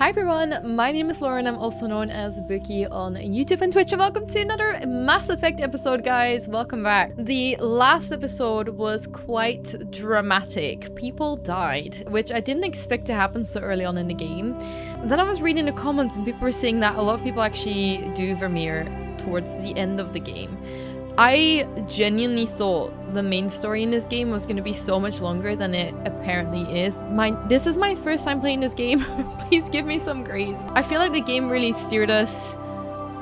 Hi everyone, my name is Lauren. I'm also known as Beukie on YouTube and Twitch, and welcome to another Mass Effect episode, guys. Welcome back. The last episode was quite dramatic. People died, which I didn't expect to happen so early on in the game. Then I was reading the comments and people were saying that a lot of people actually do Vermeer towards the end of the game. I genuinely thought the main story in this game was going to be so much longer than it apparently is. This is my first time playing this game. Please give me some grace. I feel like the game really steered us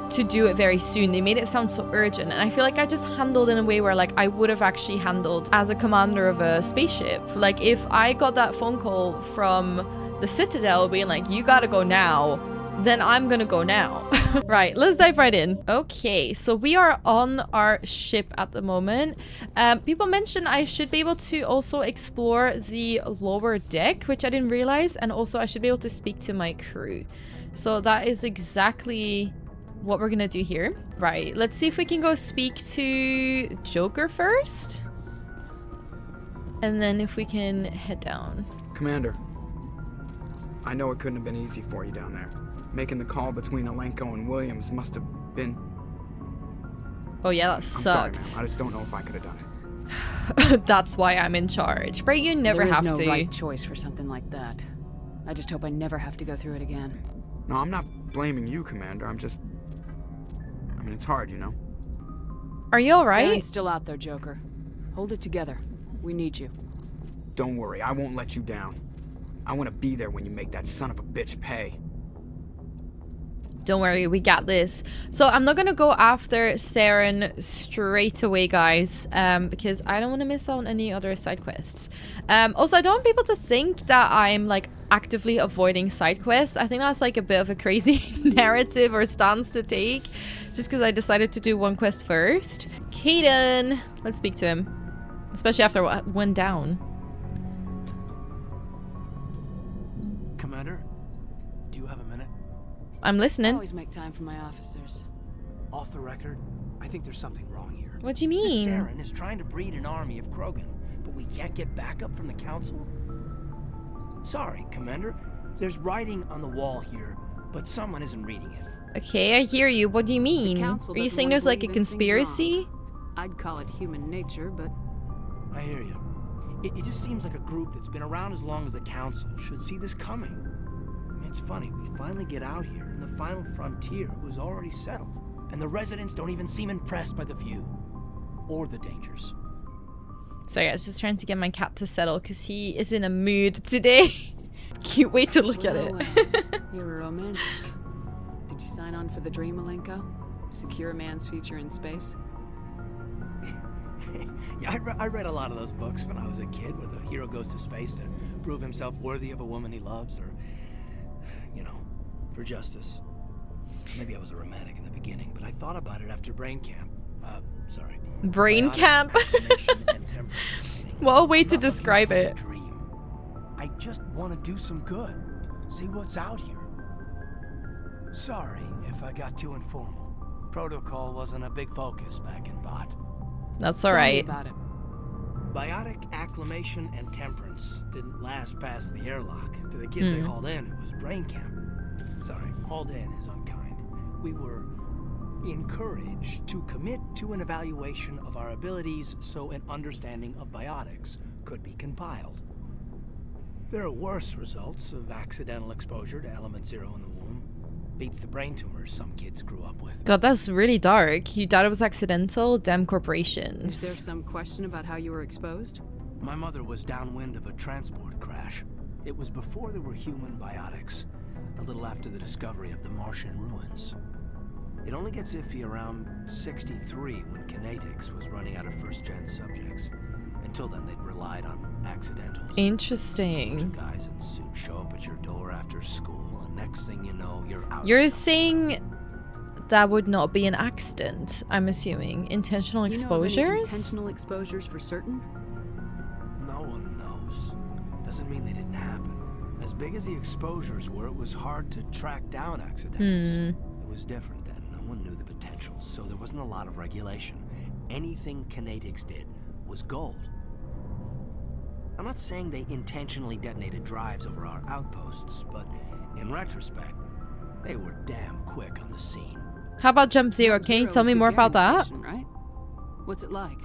to do it very soon. They made it sound so urgent, and I feel like I just handled in a way where like I would have actually handled as a commander of a spaceship. Like if I got that phone call from the Citadel being like, you gotta go now, then I'm gonna go now. Right, let's dive right in. Okay, so we are on our ship at the moment. People mentioned I should be able to also explore the lower deck, which I didn't realize, and also I should be able to speak to my crew. So that is exactly what we're gonna do here. Right, let's see if we can go speak to Joker first. And then if we can head down. Commander, I know it couldn't have been easy for you down there. Making the call between Alenko and Williams must have been... Oh yeah, that sucked. I'm sorry, man. I just don't know if I could have done it. That's why I'm in charge. But you never have to. There is no right choice for something like that. I just hope I never have to go through it again. No, I'm not blaming you, Commander. I mean, it's hard, you know? Are you alright? Saren's still out there, Joker. Hold it together. We need you. Don't worry, I won't let you down. I want to be there when you make that son of a bitch pay. Don't worry, we got this. So I'm not gonna go after Saren straight away, guys, because I don't want to miss out on any other side quests. Also, I don't want people to think that I'm like actively avoiding side quests. I think that's like a bit of a crazy narrative or stance to take, just because I decided to do one quest first. Caden, let's speak to him, especially after what went down. Commander, do you have a minute? I'm listening. I always make time for my officers. Off the record, I think there's something wrong here. What do you This mean? Saren is trying to breed an army of Krogan, but we can't get backup from the Council? Sorry, Commander. There's writing on the wall here, but someone isn't reading it. Okay, I hear you. What do you mean? Council Are you doesn't saying wanna there's like a believe anything's conspiracy? I'd call it human nature, but I hear you. It just seems like a group that's been around as long as the Council should see this coming. I mean, it's funny, we finally get out here, and the final frontier was already settled. And the residents don't even seem impressed by the view. Or the dangers. Sorry, I was just trying to get my cat to settle because he is in a mood today. Can't wait to look at it. well, you're a romantic. Did you sign on for the dream, Alenko? Secure a man's future in space? Yeah, I read a lot of those books when I was a kid, where the hero goes to space to prove himself worthy of a woman he loves, or, you know, for justice. Maybe I was a romantic in the beginning, but I thought about it after brain camp. Brain Biotic camp? acclimation and temperance training. What a way I'm to not looking describe for a it. dream. I just want to do some good. See what's out here. Sorry if I got too informal. Protocol wasn't a big focus back in Bot. That's Tell me alright. about it. Biotic acclimation and temperance didn't last past the airlock. To the kids they hauled in, it was brain camp. Sorry, hauled in is unkind. We were encouraged to commit to an evaluation of our abilities so an understanding of biotics could be compiled. There are worse results of accidental exposure to element 0 in the womb. Beats the brain tumors some kids grew up with. God, that's really dark. You thought it was accidental? Damn corporations. Is there some question about how you were exposed? My mother was downwind of a transport crash. It was before there were human biotics, a little after the discovery of the Martian ruins. It only gets iffy around 63 when kinetics was running out of first-gen subjects. Until then, they'd relied on accidentals. A bunch Interesting. of guys in suits show up at your door after school, and next thing you know, you're out. You're of saying that would not be an accident, I'm assuming. Intentional You know of any exposures? intentional exposures for certain? No one knows. Doesn't mean they didn't happen. As big as the exposures were, it was hard to track down accidentals. It was different then. No one knew the potential, so there wasn't a lot of regulation. Anything kinetics did was gold. I'm not saying they intentionally detonated drives over our outposts, but In retrospect, they were damn quick on the scene. How about Jump Zero? Can you tell me more about that? Right? What's it like?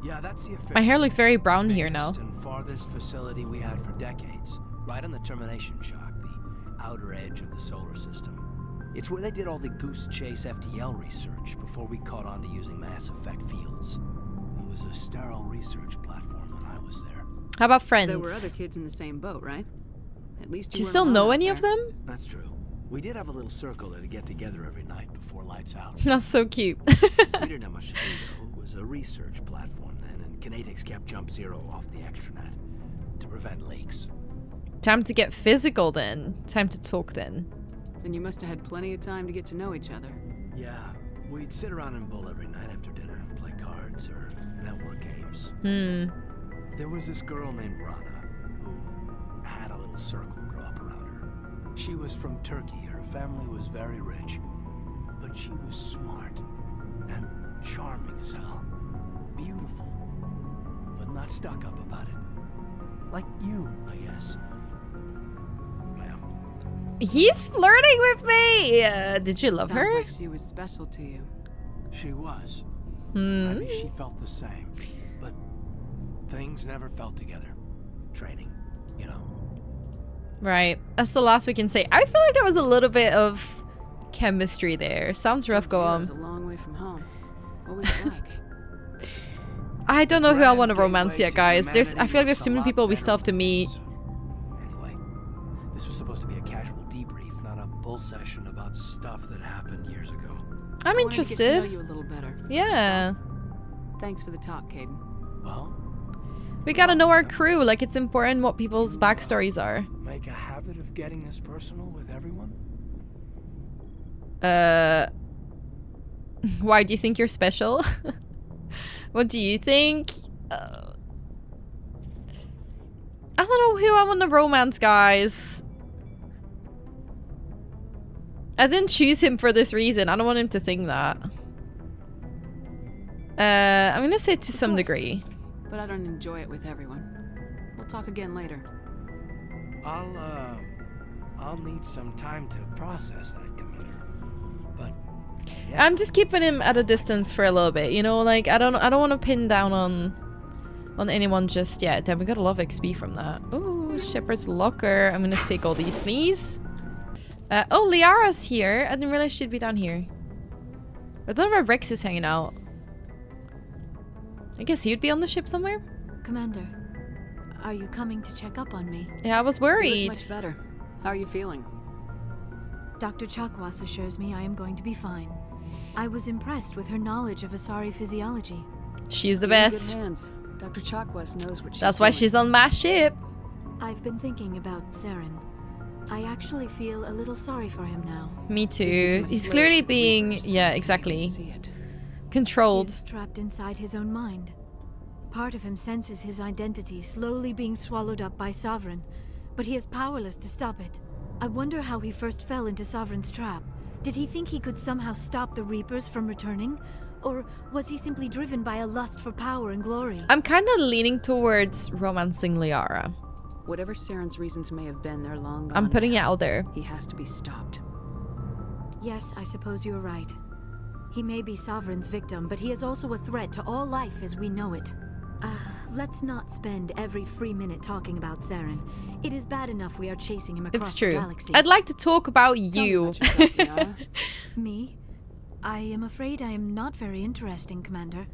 Yeah, that's the official. My hair looks very brown here now. biggest and farthest facility we had for decades, right on the termination shock, the outer edge of the solar system. It's where they did all the Goose Chase FTL research before we caught on to using mass effect fields. It was a sterile research platform when I was there. How about friends? There were other kids in the same boat, right? At least Do you you weren't still alone know out any there. of them? That's true. We did have a little circle that'd get together every night before lights out. That's so cute. We didn't have much to do, though. It was a research platform then, and Kinetics kept Jump Zero off the extranet to prevent leaks. Time to get physical then. Time to talk then. Then you must have had plenty of time to get to know each other. Yeah, we'd sit around and bull every night after dinner, play cards or network games. There was this girl named Rana who had a little circle grow up around her. She was from Turkey. Her family was very rich, but she was smart and charming as hell. Beautiful, but not stuck up about it. Like you, I guess. Yeah. He's flirting with me! Did you love Sounds her? like she was special to you. She was. Hmm. Maybe she felt the same, but things never felt together. Training, you know. Right. That's the last we can say. I feel like there was a little bit of chemistry there. Sounds rough, go Zero's on. a long way from home. What was it like? I don't know who I want to Grand romance gateway yet, to guys. I feel like humanity there's looks too a many lot people we better still have to than meet. once. Anyway, this was supposed to be a casual debrief, not a bull session about stuff that happened years ago. I'm I wanted to get to know interested. you a little better. Yeah. Thanks for the talk, Caden. Well, We gotta know our crew. Like, it's important what people's backstories are. make a habit of getting this personal with everyone? Why do you think you're special? What do you think? I don't know who I want to romance, guys. I didn't choose him for this reason. I don't want him to think that. I'm gonna say to some course. degree. But I don't enjoy it with everyone. We'll talk again later. I'll need some time to process that, Commander. But yeah, I'm just keeping him at a distance for a little bit, you know, like I don't want to pin down on anyone just yet. Then we got a lot of XP from that. Oh, Shepard's locker. I'm gonna take all these, please. Oh, Liara's here. I didn't realize she'd be down here. I don't know where Rex is hanging out. I guess he'd be on the ship somewhere. Commander, are you coming to check up on me? Yeah, I was You look worried. much better. How are you feeling? Dr. Chakwas assures me I am going to be fine. I was impressed with her knowledge of Asari physiology. She's the You're in best. good hands. Dr. Chakwas knows what she's That's why doing. she's on my ship. I've been thinking about Saren. I actually feel a little sorry for him now. Me He's too. become a He's slave clearly to the being, Reapers. yeah, I can exactly, see it. controlled. He's trapped inside his own mind. Part of him senses his identity slowly being swallowed up by Sovereign, but he is powerless to stop it. I wonder how he first fell into Sovereign's trap. Did he think he could somehow stop the Reapers from returning? Or was he simply driven by a lust for power and glory? I'm kind of leaning towards romancing Liara. Whatever Saren's reasons may have been, they're long gone. I'm putting it now. out there. He has to be stopped. Yes, I suppose you're right. He may be Sovereign's victim, but he is also a threat to all life as we know it. Let's not spend every free minute talking about Saren. It is bad enough we are chasing him across It's the true. galaxy. I'd like to talk about Tell me you. about yourself, Liara. Me? I am afraid I am not very interesting, Commander.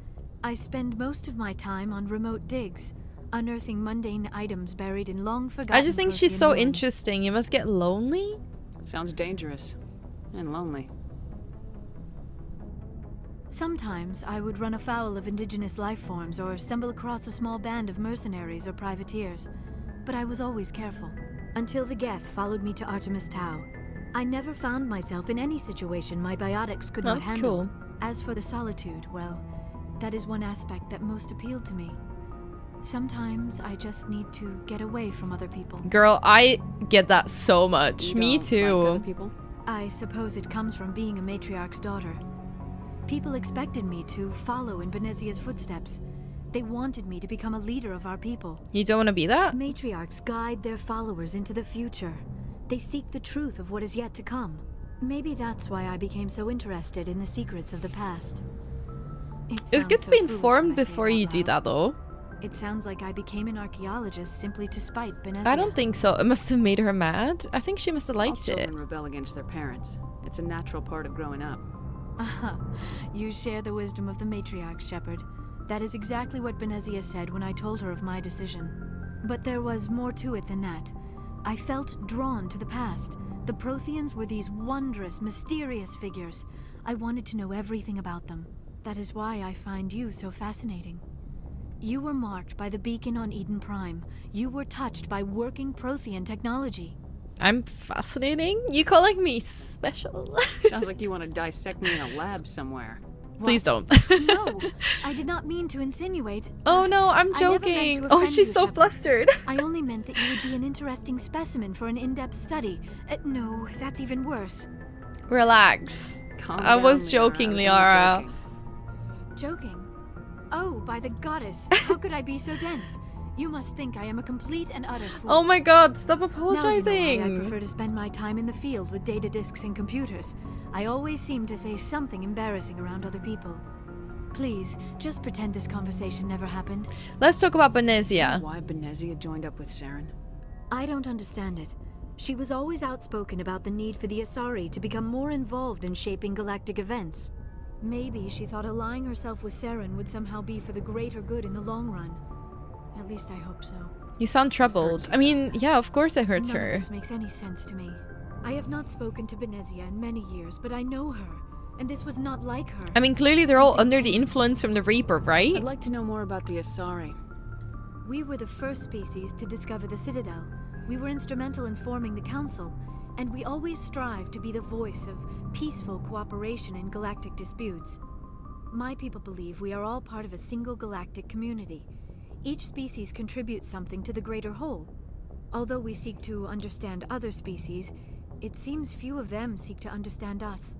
I spend most of my time on remote digs, unearthing mundane items buried in long forgotten I just think she's Prothean so ruins. interesting. You must get lonely? Sounds dangerous. And lonely. Sometimes I would run afoul of indigenous life forms or stumble across a small band of mercenaries or privateers, but I was always careful. Until the Geth followed me to Artemis Tau. I never found myself in any situation my biotics could not That's handle. cool. As for the solitude, well, that is one aspect that most appealed to me. Sometimes I just need to get away from other people. Girl, I get that so much. You Me don't like other too. people? I suppose it comes from being a matriarch's daughter. People expected me to follow in Benezia's footsteps. They wanted me to become a leader of our people. You don't want to be that? Matriarchs guide their followers into the future. They seek the truth of what is yet to come. Maybe that's why I became so interested in the secrets of the past. It's good to be informed before you do that, though. It sounds like I became an archaeologist simply to spite Benezia. I don't think so. It must have made her mad. I think she must have All liked it. children rebel against their parents. It's a natural part of growing up. You share the wisdom of the matriarch, Shepard. That is exactly what Benezia said when I told her of my decision. But there was more to it than that. I felt drawn to the past. The Protheans were these wondrous, mysterious figures. I wanted to know everything about them. That is why I find you so fascinating. You were marked by the beacon on Eden Prime. You were touched by working Prothean technology. I'm fascinating? You calling me special? Sounds like you want to dissect me in a lab somewhere. Please don't. No, I did not mean to insinuate. Oh no, I'm I never meant joking. to Oh, offend she's you, so Shepard. flustered. I only meant that you would be an interesting specimen for an in-depth study. No, that's even worse. Relax. Calm I down, was Liara. joking, I was only Liara. joking. Joking? Oh, by the goddess, how could I be so dense? You must think I am a complete and utter fool. Oh my god, stop Now apologizing. you know why I prefer to spend my time in the field with data disks and computers. I always seem to say something embarrassing around other people. Please, just pretend this conversation never happened. Let's talk about Benezia. Why Benezia joined up with Saren? I don't understand it. She was always outspoken about the need for the Asari to become more involved in shaping galactic events. Maybe she thought allying herself with Saren would somehow be for the greater good in the long run. At least I hope so. You sound troubled. I mean, yeah, of course it hurts None her. of this makes any sense to me. I have not spoken to Benezia in many years, but I know her, and this was not like her. I mean, clearly they're all Something under the changed. influence from the Reaper, right? I'd like to know more about the Asari. We were the first species to discover the Citadel. We were instrumental in forming the Council, and we always strive to be the voice of peaceful cooperation in galactic disputes. My people believe we are all part of a single galactic community. Each species contributes something to the greater whole. Although we seek to understand other species, it seems few of them seek to understand us.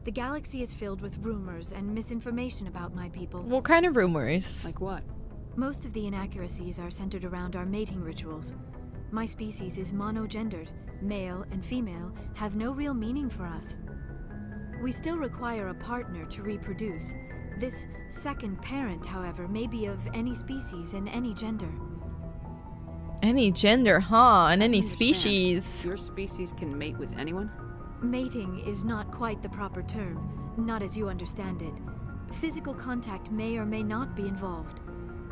The galaxy is filled with rumors and misinformation about my people. What kind of rumors? Like what? Most of the inaccuracies are centered around our mating rituals. My species is monogendered. Male and female have no real meaning for us. We still require a partner to reproduce. This second parent, however, may be of any species and any gender. Any gender, huh? And any Understand. species. Your species can mate with anyone? Mating is not quite the proper term, not as you understand it. Physical contact may or may not be involved,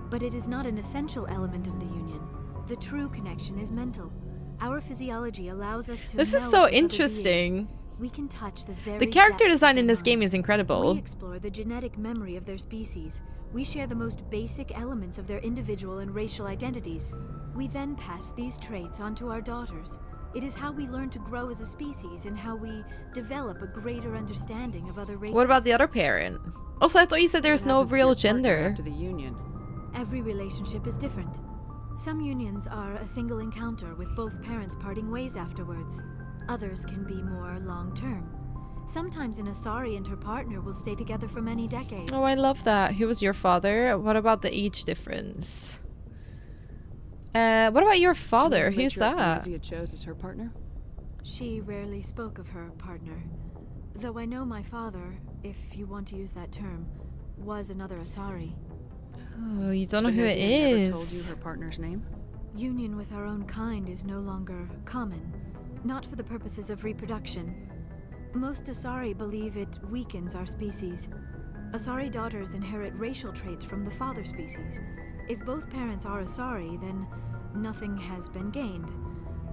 but it is not an essential element of the union. The true connection is mental. Our physiology allows us to This is meld so with other interesting. beings. We can touch the very The character depths of design their in this game minds. is incredible. We explore the genetic memory of their species. We share the most basic elements of their individual and racial identities. We then pass these traits on to our daughters. It is how we learn to grow as a species and how we develop a greater understanding of other races. What about the other parent? Also, I thought you said there's What no happens to real your partner gender. After the union. Every relationship is different. Some unions are a single encounter with both parents parting ways afterwards. Others can be more long-term. Sometimes an Asari and her partner will stay together for many decades. Oh, I love that. Who was your father? What about the age difference? What about your father? Do you know Who's the matriarch that? Benezia chose as her partner? She rarely spoke of her partner. Though I know my father, if you want to use that term, was another Asari. Oh, you don't know who it Benezia never told you is. her partner's name? Union with our own kind is no longer common, not for the purposes of reproduction. Most Asari believe it weakens our species. Asari daughters inherit racial traits from the father species. If both parents are Asari, then nothing has been gained,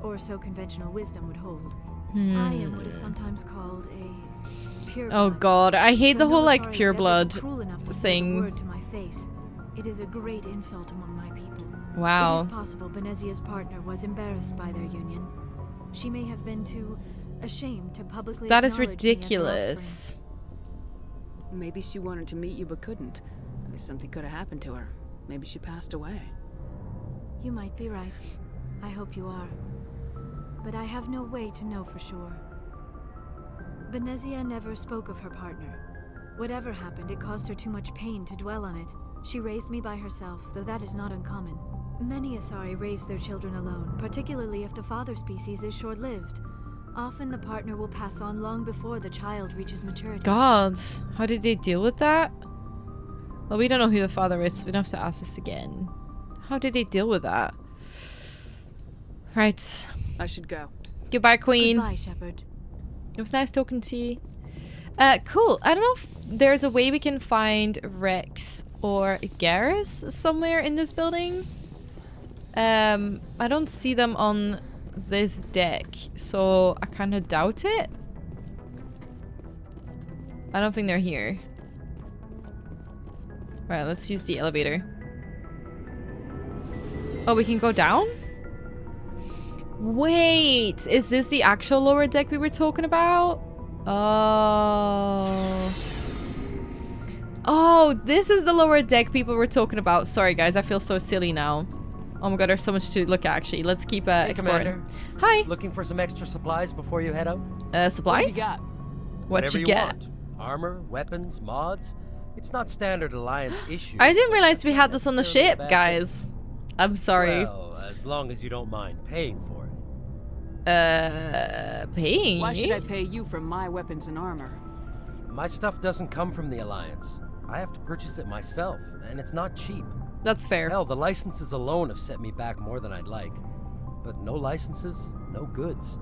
or so conventional wisdom would hold. I am what is sometimes called a pureblood. Oh god, I hate the Though whole no like Asari pure would ever be blood cruel enough to say the thing. word to my face. It is a great insult among my people. It Wow. is possible Benezia's partner was embarrassed by their union. She may have been too ashamed to publicly That is acknowledge me as her ridiculous. Maybe she wanted to meet you but couldn't. Maybe something could have happened to her. Maybe she passed away. offspring. You might be right. I hope you are. But I have no way to know for sure. Benezia never spoke of her partner. Whatever happened, it caused her too much pain to dwell on it. She raised me by herself, though that is not uncommon. Many Asari raise their children alone, particularly if the father species is short-lived. Often the partner will pass on long before the child reaches maturity. God, how did they deal with that? Well, we don't know who the father is, so we don't have to ask this again. How did they deal with that? Right. I should go. Goodbye, Queen. Goodbye, Shepard. It was nice talking to you. Cool. I don't know if there's a way we can find Rex or Garrus somewhere in this building. I don't see them on this deck, so I kind of doubt it. I don't think they're here. Right, let's use the elevator. Oh, we can go down? Wait, is this the actual lower deck we were talking about? Oh. Oh, this is the lower deck people were talking about. Sorry, guys, I feel so silly now. Oh my god, there's so much to look at, actually. Let's keep Hey, exploring. Commander. Hi. Looking for some extra supplies before you head out? Supplies? What do you got? What Whatever you get? want. Armor, weapons, mods. It's not standard Alliance issue. I didn't but realize that's we not had this on the necessarily a ship, bad guys. I'm sorry. Well, as long as you don't mind paying for it. Paying? Why should I pay you for my weapons and armor? My stuff doesn't come from the Alliance. I have to purchase it myself, and it's not cheap. That's fair. Hell, the licenses alone have set me back more than I'd like. But no licenses, no goods.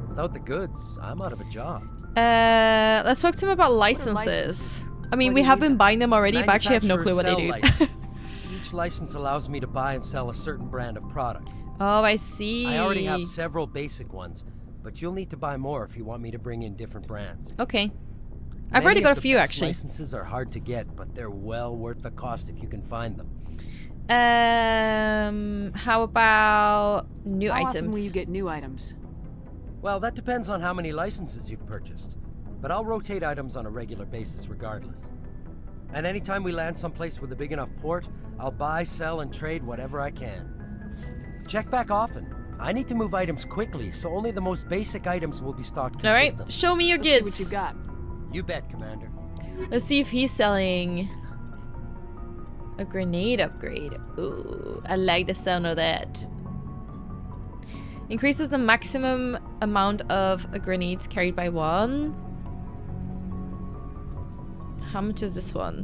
Without the goods, I'm out of a job. Let's talk to him about licenses? licenses. I mean, Why we do you have need been them? buying them already, but actually have no clue what they do. Manufacturers sell licenses. Each license allows me to buy and sell a certain brand of products. Oh, I see. I already have several basic ones, but you'll need to buy more if you want me to bring in different brands. Okay. I've Many already got of a the few, best actually. Licenses are hard to get, but they're well worth the cost if you can find them. How about new How items? often will you get new items? Well, that depends on how many licenses you've purchased, but I'll rotate items on a regular basis regardless. And anytime we land someplace with a big enough port, I'll buy, sell, and trade whatever I can. Check back often. I need to move items quickly, so only the most basic items will be stocked All right, consistently. show me your Let's see goods. what you got. You bet, Commander. Let's see if he's selling a grenade upgrade. Ooh, I like the sound of that. Increases the maximum amount of grenades carried by one. How much is this one?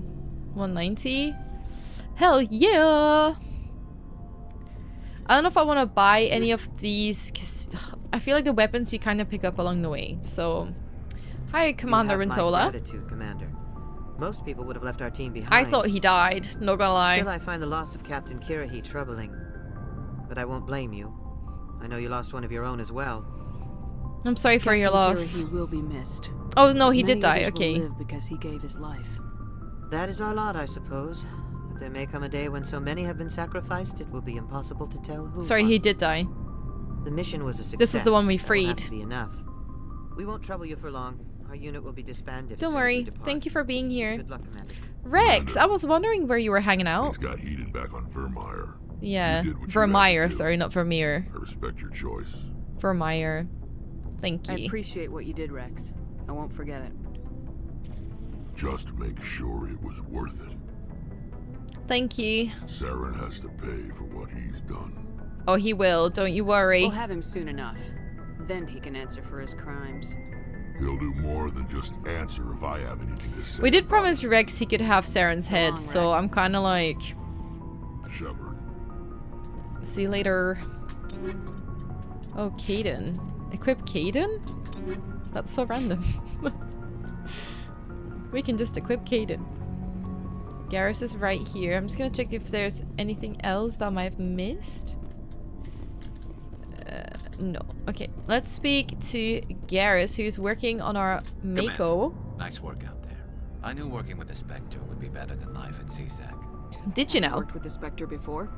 190? Hell yeah! I don't know if I want to buy any of these, because I feel like the weapons you kind of pick up along the way. So, hi, Commander You have my Rentola. gratitude, Commander. Most people would have left our team behind. I thought he died, not gonna lie. Still, I find the loss of Captain Kirahi troubling. But I won't blame you. I know you lost one of your own as well. I'm sorry for your Captain loss. Kirahi will be missed. Oh no, he Many did die, others will okay. live because he gave his life. That is our lot, I suppose. But there may come a day when so many have been sacrificed, it will be impossible to tell who. Sorry, won. he did die. The mission was a success. This is the one we That will have freed. to be enough. We won't trouble you for long. Our unit will be disbanded. Don't worry. Thank you for being here. Good luck, Commander. Rex, I was wondering where you were hanging out. Things got heated back on Vermeer. Yeah, You did what you had to Vermeer, do. sorry, not Vermeer. I respect your choice. Vermeer. Thank I you. appreciate what you did, Rex. I won't forget it. Just make sure it was worth it. Thank you. Saren has to pay for what he's done. Oh, he will, don't you worry. We'll have him soon enough. Then he can answer for his crimes. He'll do more than just answer if I have anything to say. We did about promise it. Rex he could have Saren's Come head, on, so Rex. I'm kind of like, Shepard. see you later. Oh, Caden. Equip Caden? That's so random. We can just equip Caden. Garrus is right here. I'm just gonna check if there's anything else I might have missed. No. Okay, let's speak to Garrus, who's working on our Mako. Nice work out there. I knew working with the Spectre would be better than life at CSAC. Did you know? Worked with the Spectre before?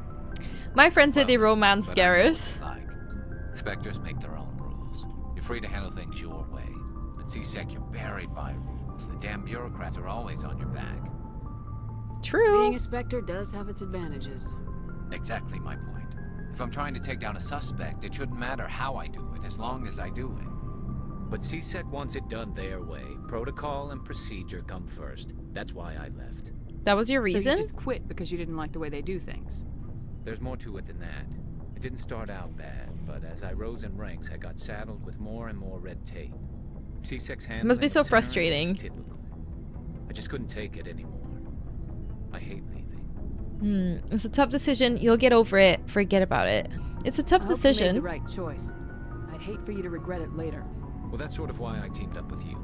My friend said they romanced But I know what Garrus. they're like. Spectres make their own rules. You're free to handle things your way. At CSAC, you're buried by rules. The damn bureaucrats are always on your back. True. Being a Spectre does have its advantages. Exactly my point. If I'm trying to take down a suspect, it shouldn't matter how I do it, as long as I do it. But CSEC wants it done their way. Protocol and procedure come first. That's why I left. That was your So reason? you just quit because you didn't like the way they do things. There's more to it than that. It didn't start out bad, but as I rose in ranks, I got saddled with more and more red tape. C-Sec's handling must be so of Center frustrating. was typical. I just couldn't take it anymore. I hate leaving. It's a tough decision. You'll get over it. Forget about it. It's a tough I hope you decision. made the right choice. I'd hate for you to regret it later. Well, that's sort of why I teamed up with you.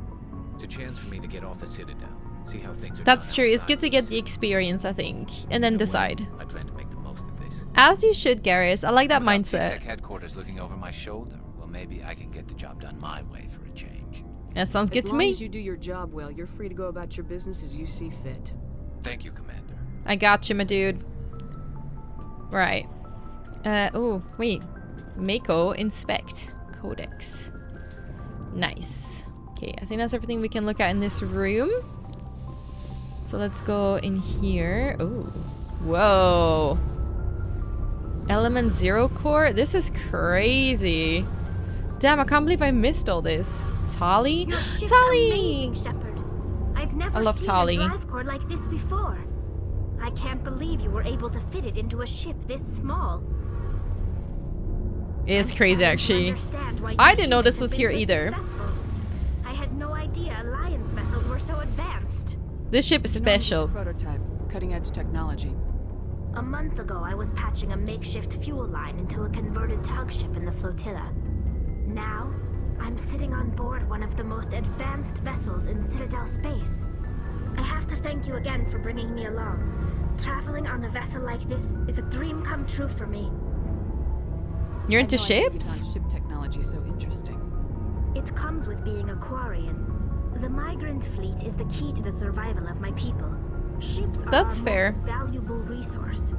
It's a chance for me to get off the Citadel, see how things are That's done true. It's outside good to the get the city. experience, I think, and then Either way, decide. I plan to make the most of this. As you should, Garrus. I like that Without mindset. C-Sec headquarters looking over my shoulder, well, maybe I can get the job done my way for a change. That sounds good As to long me. as you do your job well, you're free to go about your business as you see fit. Thank you, Commander. I got you, my dude. Right. Oh, wait. Mako inspect codex. Nice. Okay, I think that's everything we can look at in this room. So let's go in here. Oh. Whoa. Element 0 core? This is crazy. Damn, I can't believe I missed all this. Tali? Your ship's Tali! amazing, Shepard. I've never I love seen Tali. a drive core like this before. I can't believe you were able to fit it into a ship this small. It is I'm crazy, starting to actually. understand why I your didn't know humans this was have here been so either. successful. I had no idea Alliance vessels were so advanced. This ship is The Noodles special. prototype, cutting-edge technology. A month ago, I was patching a makeshift fuel line into a converted tug ship in the flotilla. Now, I'm sitting on board one of the most advanced vessels in Citadel space. I have to thank you again for bringing me along. Traveling on a vessel like this is a dream come true for me. You're into I had no idea you ships? found ship technology so interesting. It comes with being a Quarian. The migrant fleet is the key to the survival of my people. Ships are That's our fair. most valuable resource.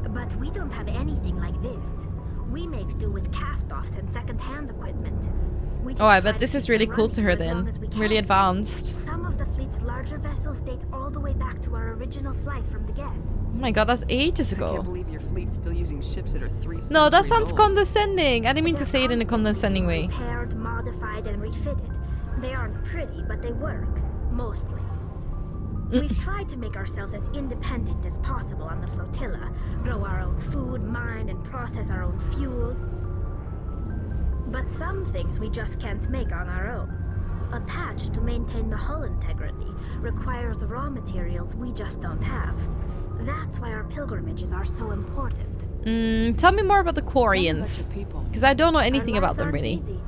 But we don't have anything like this. We make do with cast-offs and second-hand equipment. We just Oh, I try bet to this is keep really them cool running to for her as long then. as we Really can. advanced. Some of the fleet's larger vessels date all the way back to our original flight from the Geth. Oh my god, that's ages I can't ago. believe your fleet's still using ships that are 3 No, that centuries sounds old. condescending. I didn't mean to They're say it in a constantly condescending being way. repaired, modified, and refitted. They aren't pretty, but they work. Mostly. We've tried to make ourselves as independent as possible on the flotilla. Grow our own food, mine, and process our own fuel. But some things we just can't make on our own. A patch to maintain the hull integrity requires raw materials we just don't have. That's why our pilgrimages are so important. Tell me more about the Tell me about Quarians. your people. Because I don't know Our anything about lives them aren't really. easy.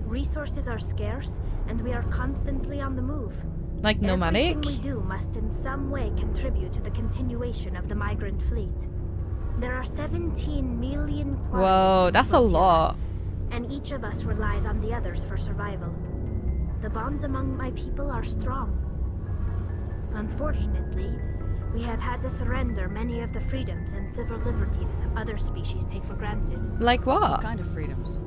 Resources are scarce, and we are constantly on the move. Like nomadic? Everything we do must in some way contribute to the continuation of the migrant fleet. There are 17 million Quarians Whoa, in that's a flotilla, lot. and each of us relies on the others for survival. The bonds among my people are strong. Unfortunately, we have had to surrender many of the freedoms and civil liberties other species take for granted. Like What what? kind of freedoms?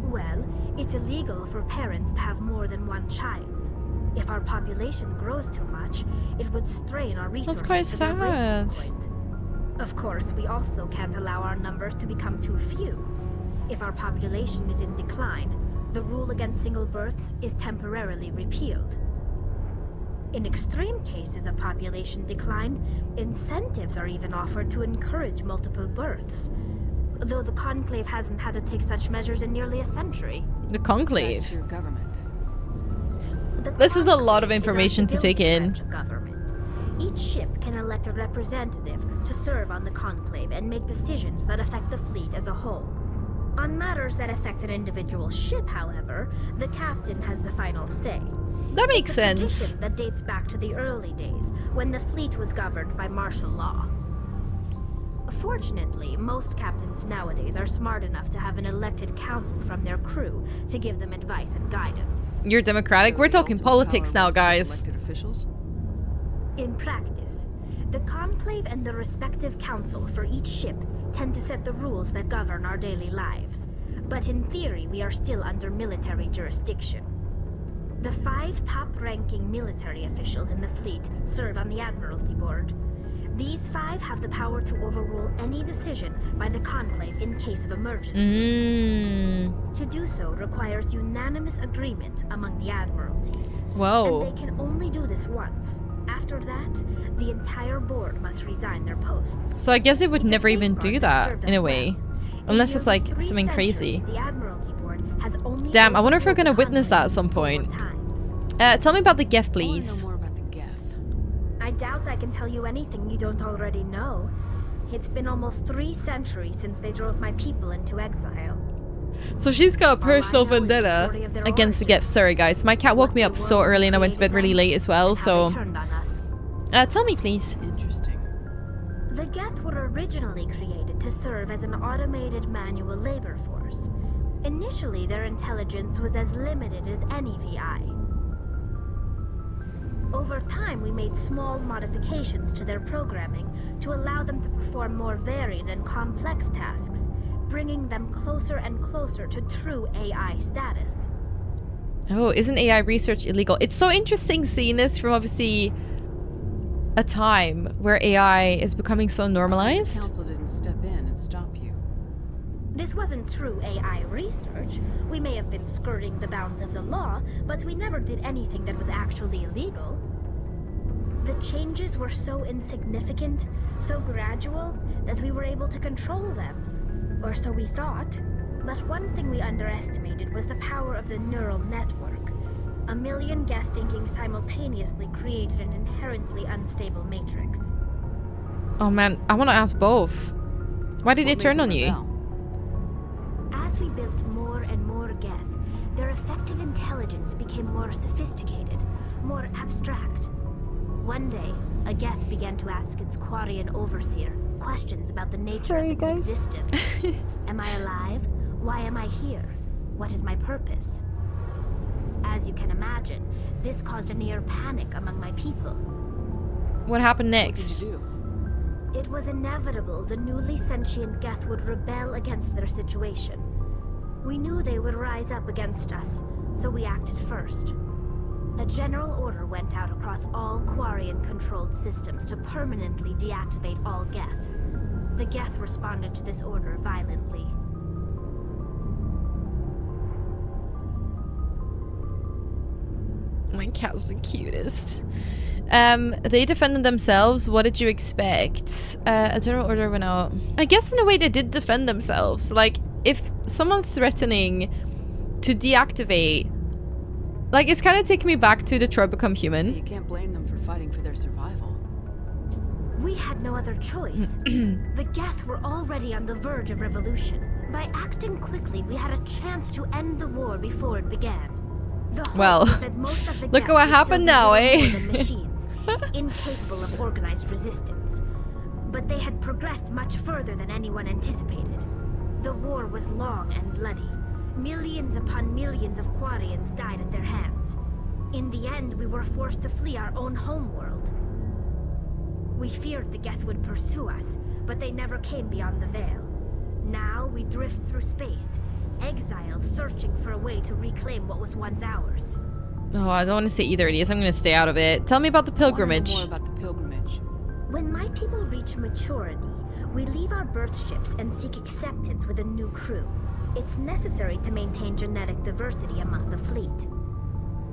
Well, it's illegal for parents to have more than one child. If our population grows too much, it would strain our resources quite to their breaking sad. point. Of course, we also can't allow our numbers to become too few. If our population is in decline, the rule against single births is temporarily repealed. In extreme cases of population decline, incentives are even offered to encourage multiple births. Though the Conclave hasn't had to take such measures in nearly a century. The Conclave. That's your government. The This is a lot of Conclave is our information to take civilian in. branch of government. Each ship can elect a representative to serve on the Conclave and make decisions that affect the fleet as a whole. On matters that affect an individual ship, however, the captain has the final say. That makes It's a sense. tradition that dates back to the early days, when the fleet was governed by martial law. Fortunately, most captains nowadays are smart enough to have an elected council from their crew to give them advice and guidance. You're democratic. So We're the talking ultimate politics power now, rests with guys. Elected officials? In practice, the Conclave and the respective council for each ship tend to set the rules that govern our daily lives. But in theory, we are still under military jurisdiction. The 5 top-ranking military officials in the fleet serve on the Admiralty Board. These 5 have the power to overrule any decision by the Conclave in case of emergency. To do so requires unanimous agreement among the Admiralty. Whoa. And they can only do this once. After that, the entire board must resign their posts. So I guess it would It's a never even safeguard do that that served in us a way. well. Unless In it's like nearly 3 something crazy. centuries, the Admiralty Board has only Damn, I wonder if we're gonna overruled witness that at some conflict point. 4 times. Tell me about the gift, I wanna please. know more about the Geth. I doubt I can tell you anything you don't already know. It's been almost 3 centuries since they drove my people into exile. So she's got a All I personal know is the vendetta story of their against the origins. gift. Sorry guys, my cat woke What me the up so world early and I went to bed created really them, late as well, and how so... they turned on us. Tell me please. Interesting. The Geth were originally created to serve as an automated manual labor force. Initially, their intelligence was as limited as any VI. Over time, we made small modifications to their programming to allow them to perform more varied and complex tasks, bringing them closer and closer to true AI status. Oh, isn't AI research illegal? It's so interesting seeing this from obviously a time where AI is becoming so The normalized. council didn't step in and stop you. This wasn't true AI research. We may have been skirting the bounds of the law, but we never did anything that was actually illegal. The changes were so insignificant, so gradual, that we were able to control them. Or so we thought. But one thing we underestimated was the power of the neural network. A million Geth thinking simultaneously created an inherently unstable matrix. Oh man, I want to ask both. Why did What it turn made on them you? rebel? As we built more and more Geth, their effective intelligence became more sophisticated, more abstract. One day, a Geth began to ask its Quarian overseer questions about the nature of its existence. Am I alive? Why am I here? What is my purpose? As you can imagine, this caused a near panic among my people. What happened What did next? you do? It was inevitable the newly sentient Geth would rebel against their situation. We knew they would rise up against us, so we acted first. A general order went out across all Quarian-controlled systems to permanently deactivate all Geth. The Geth responded to this order violently. My cat's the cutest. They defended themselves. What did you expect? A general order went out. I guess in a way they did defend themselves. Like, if someone's threatening to deactivate... Like, it's kind of taking me back to Detroit Become Human. You can't blame them for fighting for their survival. We had no other choice. The Geth were already on the verge of revolution. By acting quickly, we had a chance to end the war before it began. The hope Well, was that most of the look Geth at what would happened still now, be eh? little more than machines, incapable of organized resistance. But they had progressed much further than anyone anticipated. The war was long and bloody. Millions upon millions of Quarians died at their hands. In the end, we were forced to flee our own homeworld. We feared the Geth would pursue us, but they never came beyond the Veil. Now we drift through space, exiled, searching for a way to reclaim what was once ours. Oh, I don't want to say either of these. I'm going to stay out of it. Tell me about the I wanna know pilgrimage. more about the pilgrimage. When my people reach maturity, we leave our birth ships and seek acceptance with a new crew. It's necessary to maintain genetic diversity among the fleet.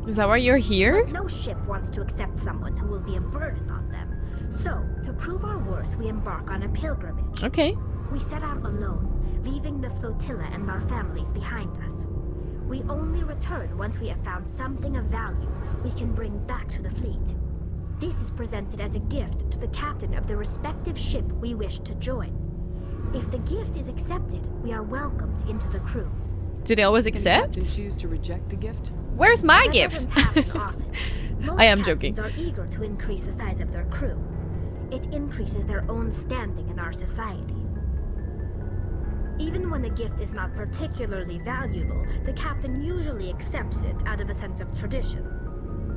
Is that why you're here? No ship wants to accept someone who will be a burden on them. So, to prove our worth, we embark on a pilgrimage. Okay. We set out alone, leaving the flotilla and our families behind us. We only return once we have found something of value we can bring back to the fleet. This is presented as a gift to the captain of the respective ship we wish to join. If the gift is accepted, we are welcomed into the crew. Do they always Can the captain accept? choose to reject the gift? Where's my That gift? doesn't happen often. Most I am captains joking. are eager to increase the size of their crew. It increases their own standing in our society. Even when the gift is not particularly valuable, the captain usually accepts it out of a sense of tradition.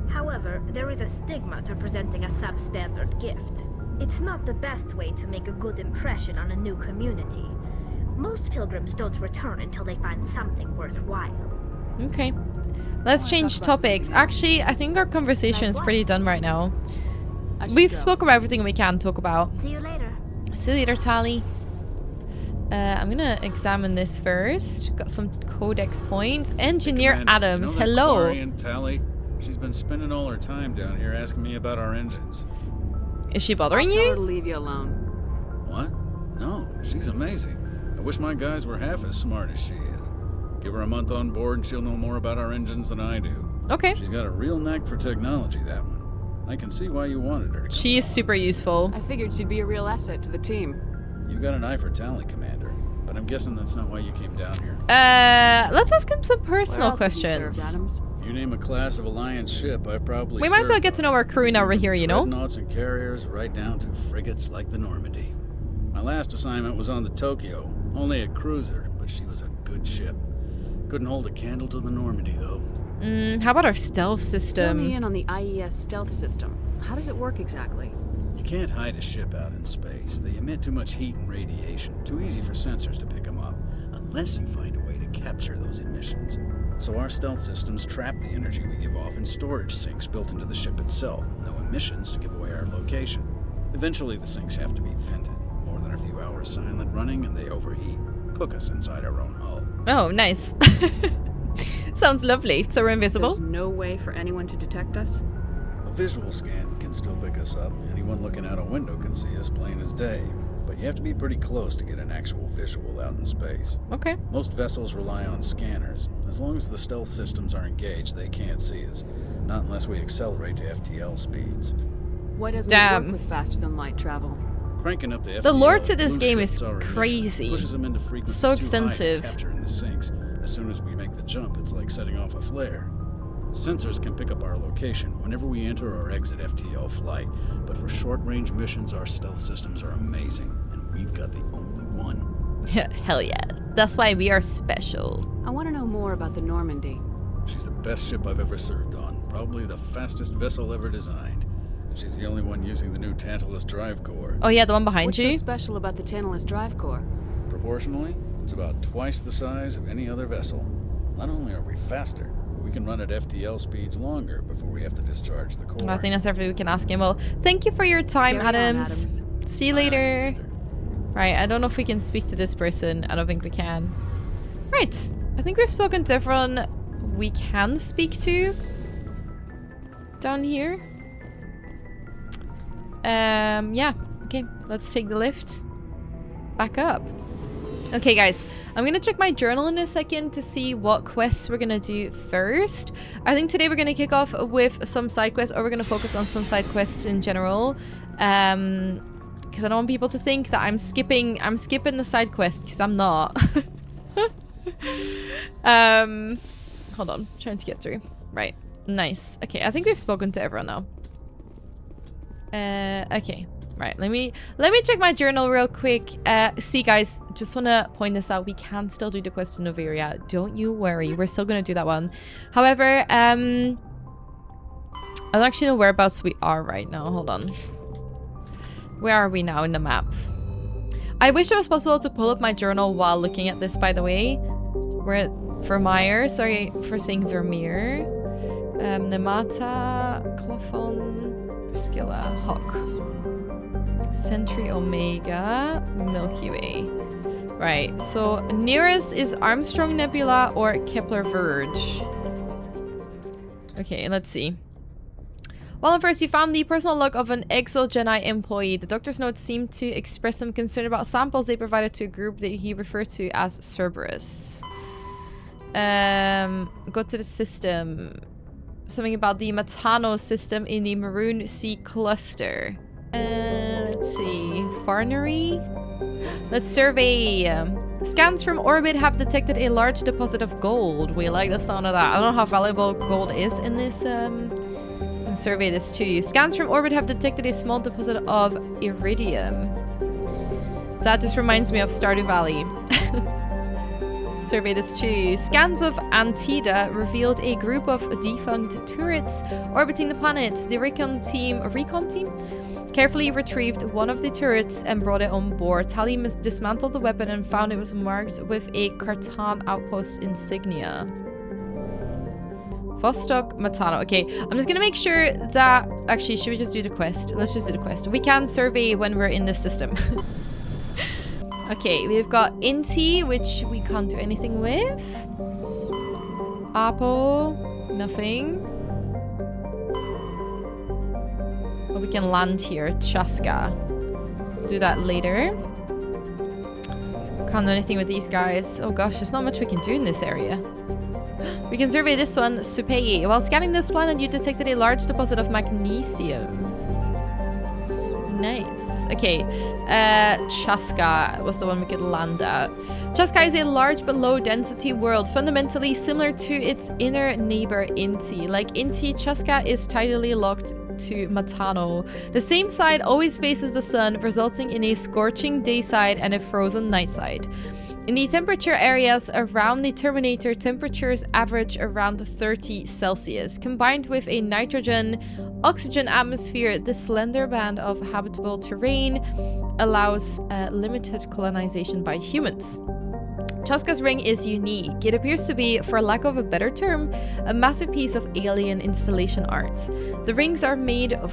However, there is a stigma to presenting a substandard gift. It's not the best way to make a good impression on a new community. Most pilgrims don't return until they find something worthwhile. Okay. Let's change talk about topics. something else. Actually, I think our conversation is pretty done right now. I should We've go. spoken about everything we can talk about. See you later. See you later, Tally. I'm gonna examine this first. Got some codex points. Engineer Commander, Adams, you know that hello. Quarian Tally? She's been spending all her time down here asking me about our engines. Is she bothering Tell her you? to leave you alone. What? No, she's amazing. I wish my guys were half as smart as she is. Give her a month on board and she'll know more about our engines than I do. Okay. She's got a real knack for technology, that one. I can see why you wanted her to come. She is super useful. I figured she'd be a real asset to the team. You got an eye for talent, Commander. But I'm guessing that's not why you came down here. Let's ask him some personal Where else have you served, questions. Adams? If you name a class of Alliance ship, I probably We might as well served get to on know our crew now we're here, you know? dreadnoughts and carriers right down to frigates like the Normandy. My last assignment was on the Tokyo, only a cruiser, but she was a good ship. Couldn't hold a candle to the Normandy, though. How about our stealth Fill me system? in on the IES stealth system. How does it work exactly? You can't hide a ship out in space. They emit too much heat and radiation. Too easy for sensors to pick them up, unless you find a way to capture those emissions. So our stealth systems trap the energy we give off in storage sinks built into the ship itself. No emissions to give away our location. Eventually the sinks have to be vented. More than a few hours silent running and they overheat. Cook us inside our own hull. Oh, nice. Sounds lovely. So we're invisible? There's no way for anyone to detect us? A visual scan can still pick us up. Anyone looking out a window can see us plain as day. But you have to be pretty close to get an actual visual out in space. Okay. Most vessels rely on scanners. As long as the stealth systems are engaged, they can't see us. Not unless we accelerate to FTL speeds. Why doesn't Damn. it work with faster than light travel? Cranking up the FTL The lore to this blue game shifts is our emissions, crazy. Pushes them into frequencies So too extensive. high to capture in the sinks. As soon as we make the jump, it's like setting off a flare. Sensors can pick up our location whenever we enter or exit FTL flight, but for short-range missions, our stealth systems are amazing, and we've got the only one. Hell yeah. That's why we are special. I want to know more about the Normandy. She's the best ship I've ever served on, probably the fastest vessel ever designed. And she's the only one using the new Tantalus drive core. Oh yeah, the one behind What's you? so special about the Tantalus drive core? Proportionally, it's about twice the size of any other vessel. Not only are we faster, we can run at FTL speeds longer before we have to discharge the core. I think that's everything we can ask him. Well, thank you for your time, Carry on, Adams. See you later. Right, I don't know if we can speak to this person. I don't think we can. Right, I think we've spoken to everyone we can speak to down here. Yeah, okay, let's take the lift back up. Okay, guys, I'm gonna check my journal in a second to see what quests we're gonna do first. I think today we're gonna kick off with some side quests, or we're gonna focus on some side quests in general. Because I don't want people to think that I'm skipping the side quest, because I'm not. Hold on, trying to get through. Right, nice. Okay, I think we've spoken to everyone now. Okay. Right, let me check my journal real quick. See, guys, just want to point this out. We can still do the quest in Noveria. Don't you worry. We're still going to do that one. However, I don't actually know whereabouts we are right now. Hold on. Where are we now in the map? I wish it was possible to pull up my journal while looking at this, by the way. We're at Vermeer. Sorry for saying Vermeer. Nemata, Clophon, Skilla, Hawk. Centauri Omega, Milky Way. Right, so nearest is Armstrong Nebula or Kepler Verge. Okay, let's see. Well, first, you found the personal log of an ExoGeni employee. The doctor's notes seem to express some concern about samples they provided to a group that he referred to as Cerberus. Go to the system. Something about the Matano system in the Maroon Sea cluster. Let's see. Farnery. Let's survey. Scans from orbit have detected a large deposit of gold. We like the sound of that. I don't know how valuable gold is in this. Let's survey this too. Scans from orbit have detected a small deposit of iridium. That just reminds me of Stardew Valley. Survey this too. Scans of Antida revealed a group of defunct turrets orbiting the planet. The recon team carefully retrieved one of the turrets and brought it on board. Tali dismantled the weapon and found it was marked with a Cartan outpost insignia. Vostok Matano. Okay, I'm just gonna make sure that... Actually, should we just do the quest? Let's just do the quest. We can survey when we're in this system. Okay, we've got Inti, which we can't do anything with. Apo, nothing. Well, we can land here. Chaska. Do that later. Can't do anything with these guys. Oh gosh, there's not much we can do in this area. We can survey this one, Supei. While scanning this planet, you detected a large deposit of magnesium. Nice. Okay, Chaska was the one we could land at. Chaska is a large but low density world, fundamentally similar to its inner neighbor Inti. Like Inti, Chaska is tidally locked to Matano. The same side always faces the sun, resulting in a scorching day side and a frozen night side. In the temperature areas around the Terminator, temperatures average around 30 Celsius. Combined with a nitrogen-oxygen atmosphere, this slender band of habitable terrain allows limited colonization by humans. Chaska's ring is unique. It appears to be, for lack of a better term, a massive piece of alien installation art. The rings are made of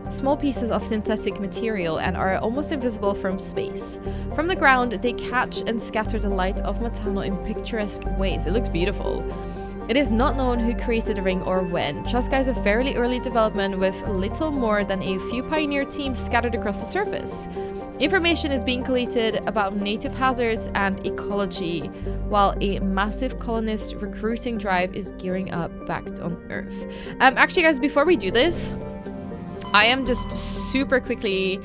small pieces of synthetic material and are almost invisible from space. From the ground, they catch and scatter the light of Matano in picturesque ways. It looks beautiful. It is not known who created the ring or when. Chaska is a fairly early development with little more than a few pioneer teams scattered across the surface. Information is being collated about native hazards and ecology, while a massive colonist recruiting drive is gearing up back on Earth. Actually, guys, before we do this, I am just super quickly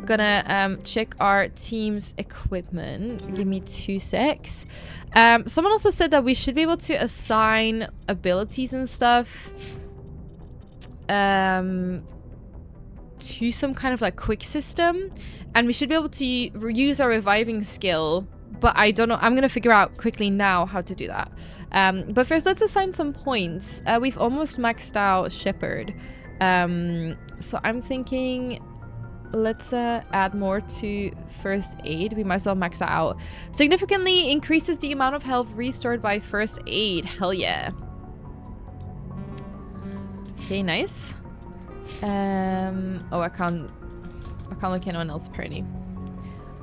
gonna check our team's equipment. Give me 2 secs. Someone also said that we should be able to assign abilities and stuff to some kind of like quick system, and we should be able to use our reviving skill, but I don't know. I'm gonna figure out quickly now how to do that. But first, let's assign some points. We've almost maxed out Shepard. So I'm thinking let's add more to first aid. We might as well max that out. Significantly increases the amount of health restored by first aid. Hell yeah. Okay, nice. Oh, I can't look anyone else apparently.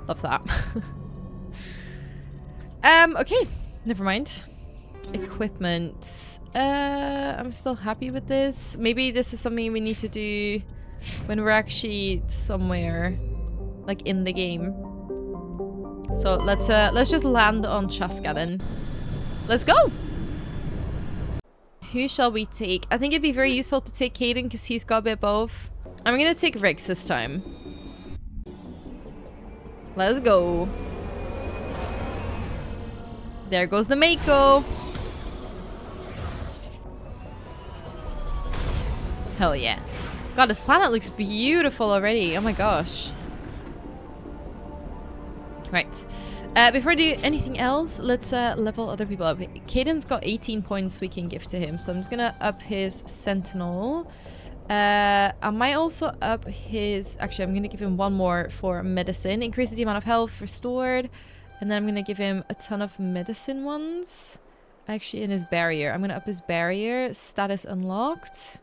Love that. Okay, never mind. Equipment. I'm still happy with this. Maybe this is something we need to do when we're actually somewhere like in the game. So let's just land on Chaska then. Let's go. Who shall we take? I think it'd be very useful to take Caden because he's got a bit both. I'm gonna take Rex this time. Let's go. There goes the Mako. Hell yeah. God, this planet looks beautiful already. Oh my gosh. Right. Before I do anything else, let's level other people up. Caden's got 18 points we can give to him, so I'm just gonna up his Sentinel. I might also up his... Actually, I'm gonna give him one more for medicine. Increases the amount of health restored. And then I'm gonna give him a ton of medicine ones. Actually, in his barrier. I'm gonna up his barrier. Status unlocked.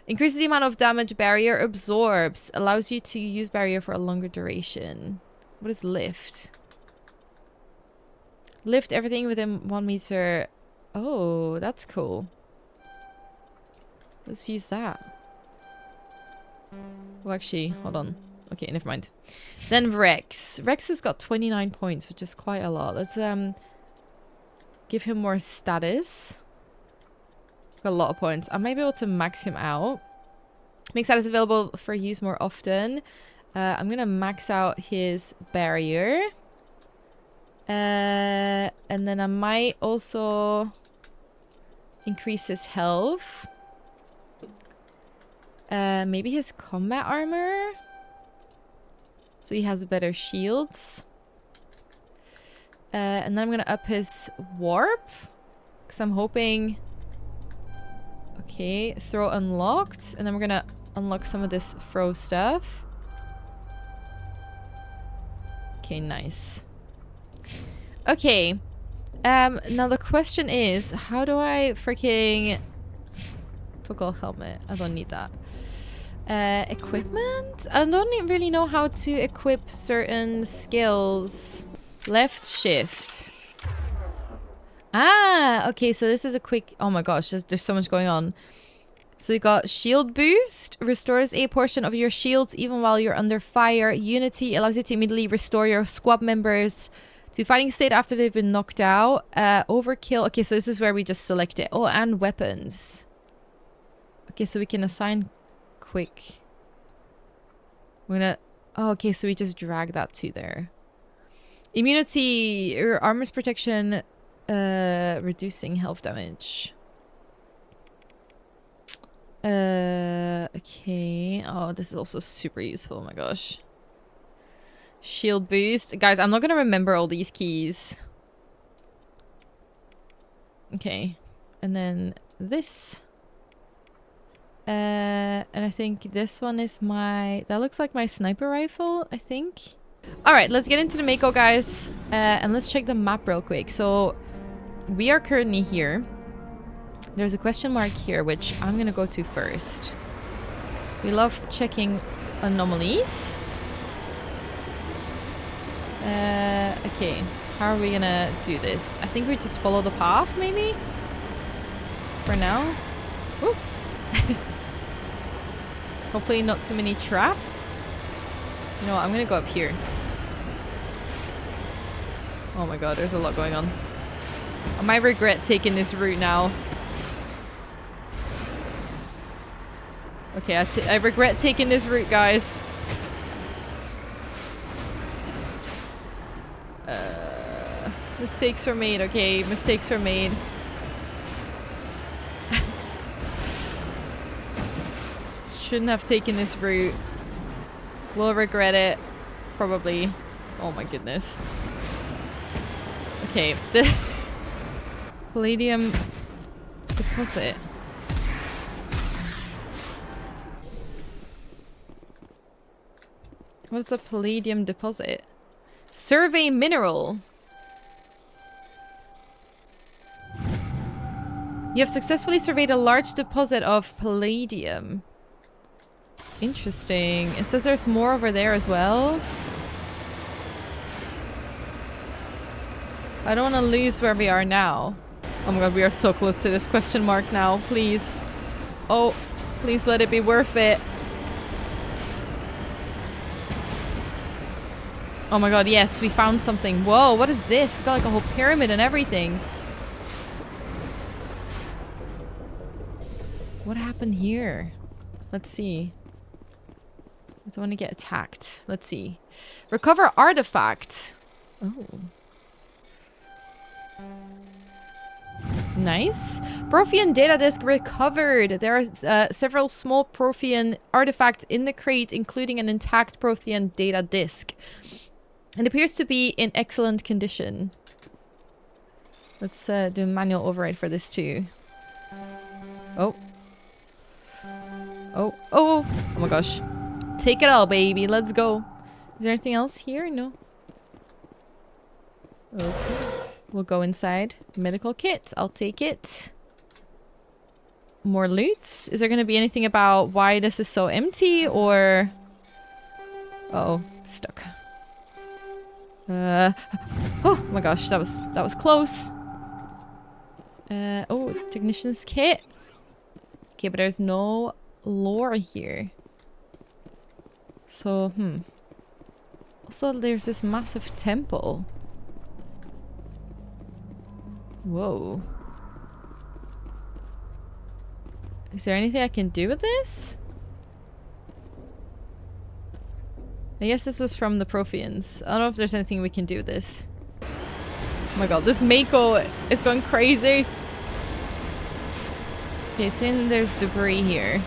Increases the amount of damage barrier absorbs. Allows you to use barrier for a longer duration. What is lift? Lift everything within 1 meter. Oh, that's cool. Let's use that. Oh, actually, hold on. Okay, never mind. Then Rex. Rex has got 29 points, which is quite a lot. Let's give him more status. Got a lot of points. I might be able to max him out. Make status available for use more often. I'm gonna max out his barrier. And then I might also increase his health. Maybe his combat armor. So he has better shields. And then I'm gonna up his warp. Because I'm hoping... Okay, throw unlocked. And then we're gonna unlock some of this throw stuff. Okay, nice. Okay. Now the question is, how do I freaking... Toggle helmet. I don't need that. Equipment? I don't really know how to equip certain skills. Left shift. Ah, okay, so this is a quick... Oh my gosh, there's so much going on. So you got shield boost, restores a portion of your shields even while you're under fire. Unity allows you to immediately restore your squad members to fighting state after they've been knocked out. Overkill. Okay, so this is where we just select it. Oh, and weapons. Okay, so we can assign quick. We're gonna... Oh, okay, so we just drag that to there. Immunity, or armor's protection, reducing health damage. Okay. Oh, this is also super useful. Oh my gosh. Shield boost. Guys, I'm not gonna remember all these keys. Okay. And then this. And I think this one is my... That looks like my sniper rifle, I think. Alright, let's get into the Mako, guys. And let's check the map real quick. So, we are currently here. There's a question mark here, which I'm gonna go to first. We love checking anomalies. Okay. How are we gonna do this? I think we just follow the path, maybe? For now. Ooh. Hopefully not too many traps. You know what? I'm gonna go up here. Oh my god, there's a lot going on. I might regret taking this route now. Okay, I regret taking this route, guys. Mistakes were made, okay? Mistakes were made. Shouldn't have taken this route. Will regret it. Probably. Oh my goodness. Okay. The palladium deposit. What is a palladium deposit? Survey mineral. You have successfully surveyed a large deposit of palladium. Interesting. It says there's more over there as well. I don't want to lose where we are now. Oh my god, we are so close to this question mark now. Please. Oh, please let it be worth it. Oh my god, yes, we found something. Whoa, what is this? It's got like a whole pyramid and everything. What happened here? Let's see. I don't want to get attacked. Let's see. Recover artifact. Oh. Nice. Prothean data disk recovered. There are several small Prothean artifacts in the crate, including an intact Prothean data disk. It appears to be in excellent condition. Let's do a manual override for this too. Oh. Oh, oh, oh my gosh. Take it all, baby. Let's go. Is there anything else here? No. Okay. We'll go inside. Medical kit. I'll take it. More loot. Is there going to be anything about why this is so empty or... Uh-oh. Stuck. Oh my gosh. That was close. Oh, technician's kit. Okay, but there's no lore here. So, also, there's this massive temple. Whoa. Is there anything I can do with this? I guess this was from the Protheans. I don't know if there's anything we can do with this. Oh my god, this Mako is going crazy. Okay, so there's debris here.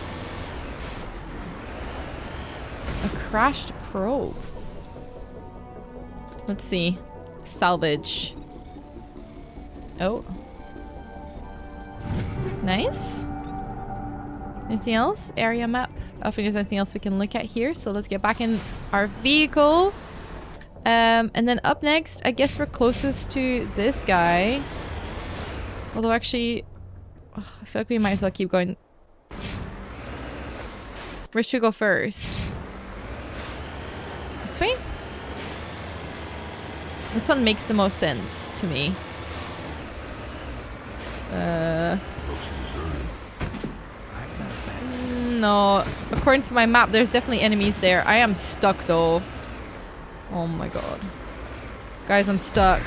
A crashed probe. Let's see. Salvage. Oh. Nice. Anything else? Area map. I don't think there's anything else we can look at here. So let's get back in our vehicle. And then up next, I guess we're closest to this guy. Although actually... Oh, I feel like we might as well keep going. Where should we go first? This way? This one makes the most sense to me. Looks deserted. I've got a No, according to my map, there's definitely enemies there. I am stuck though. Oh my god. Guys, I'm stuck.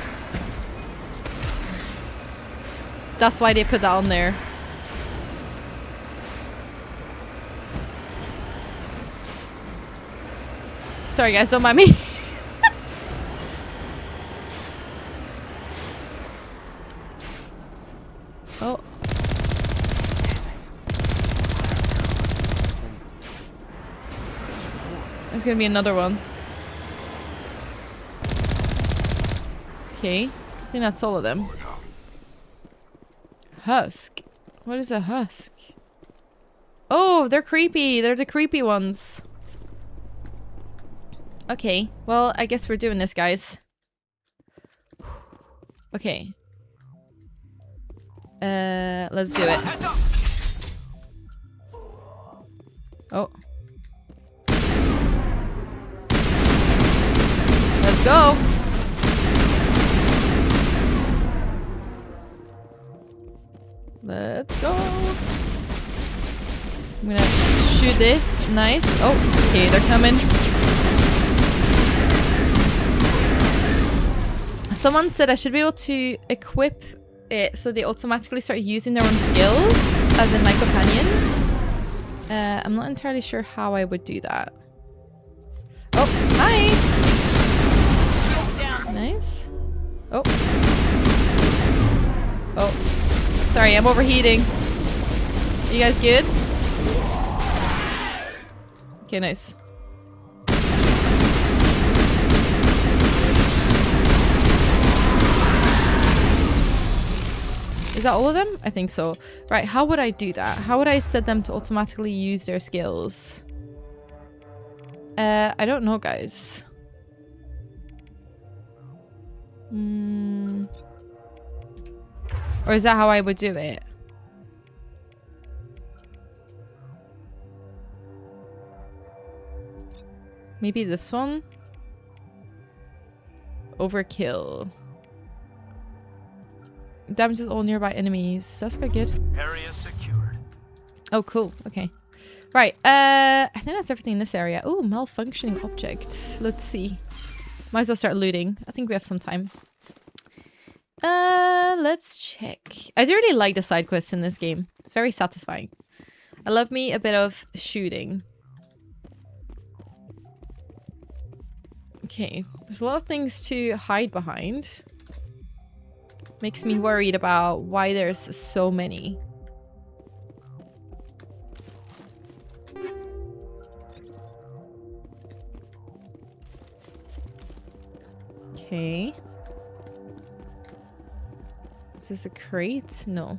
That's why they put that on there. Sorry guys, don't mind me. Oh. There's gonna be another one. Okay. I think that's all of them. Husk. What is a husk? Oh, they're creepy. They're the creepy ones. Okay. Well, I guess we're doing this, guys. Okay. Let's do it. Oh. Let's go. Let's go. I'm gonna shoot this. Nice. Oh, okay, they're coming. Someone said I should be able to equip it so they automatically start using their own skills, as in my companions. I'm not entirely sure how I would do that. Oh, hi! Nice. Oh. Oh. Sorry, I'm overheating. You guys good? Okay, nice. Is that all of them? I think so. Right, how would I do that? How would I set them to automatically use their skills? I don't know, guys. Or is that how I would do it? Maybe this one? Overkill. Damages all nearby enemies. That's quite good. Area secured. Oh, cool. Okay. Right. I think that's everything in this area. Oh, malfunctioning object. Let's see. Might as well start looting. I think we have some time. Let's check. I do really like the side quests in this game. It's very satisfying. I love me a bit of shooting. Okay. There's a lot of things to hide behind. Makes me worried about why there's so many. Okay. Is this a crate? No.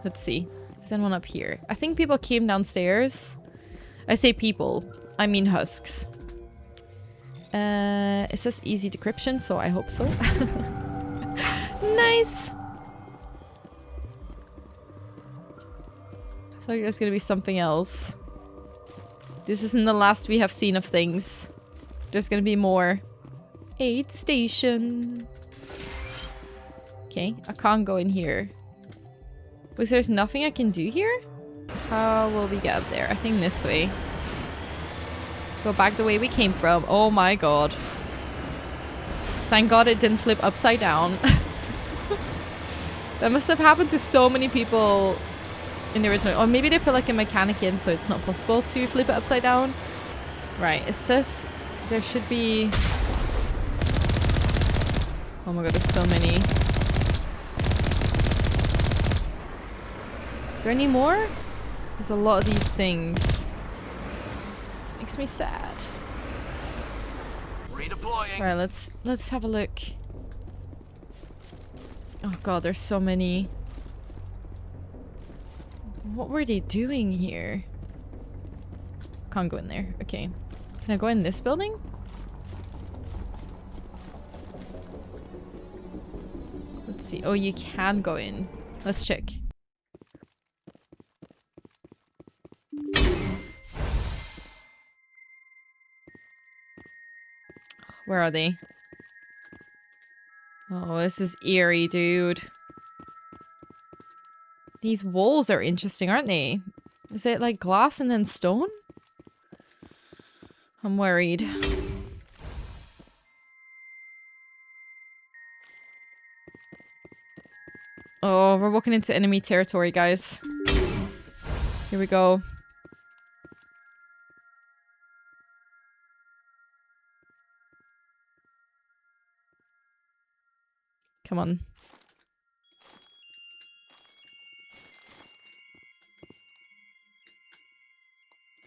Let's see. Is anyone up here? I think people came downstairs. I say people. I mean husks. It says easy decryption, so I hope so. Nice! I feel like there's gonna be something else. This isn't the last we have seen of things. There's gonna be more. Aid station. Okay, I can't go in here. Was there's nothing I can do here? How will we get up there? I think this way. Go back the way we came from. Oh my god. Thank god it didn't flip upside down. That must have happened to so many people in the original. Or maybe they put like a mechanic in so it's not possible to flip it upside down. Right, it says there should be... Oh my god, there's so many. Is there any more? There's a lot of these things. Makes me sad. Redeploying. Right, let's have a look. Oh god, there's so many. What were they doing here? Can't go in there. Okay. Can I go in this building? Let's see. Oh, you can go in. Let's check. Where are they? Oh, this is eerie, dude. These walls are interesting, aren't they? Is it like glass and then stone? I'm worried. Oh, we're walking into enemy territory, guys. Here we go. Come on.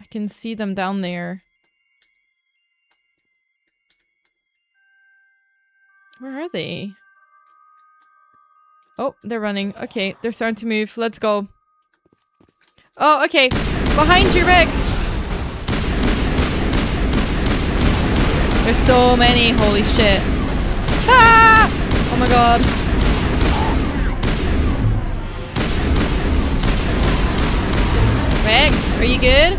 I can see them down there. Where are they? Oh, they're running. Okay, they're starting to move. Let's go. Oh, okay. Behind you, Rex! There's so many. Holy shit. Ah! Oh my god. Rex, are you good?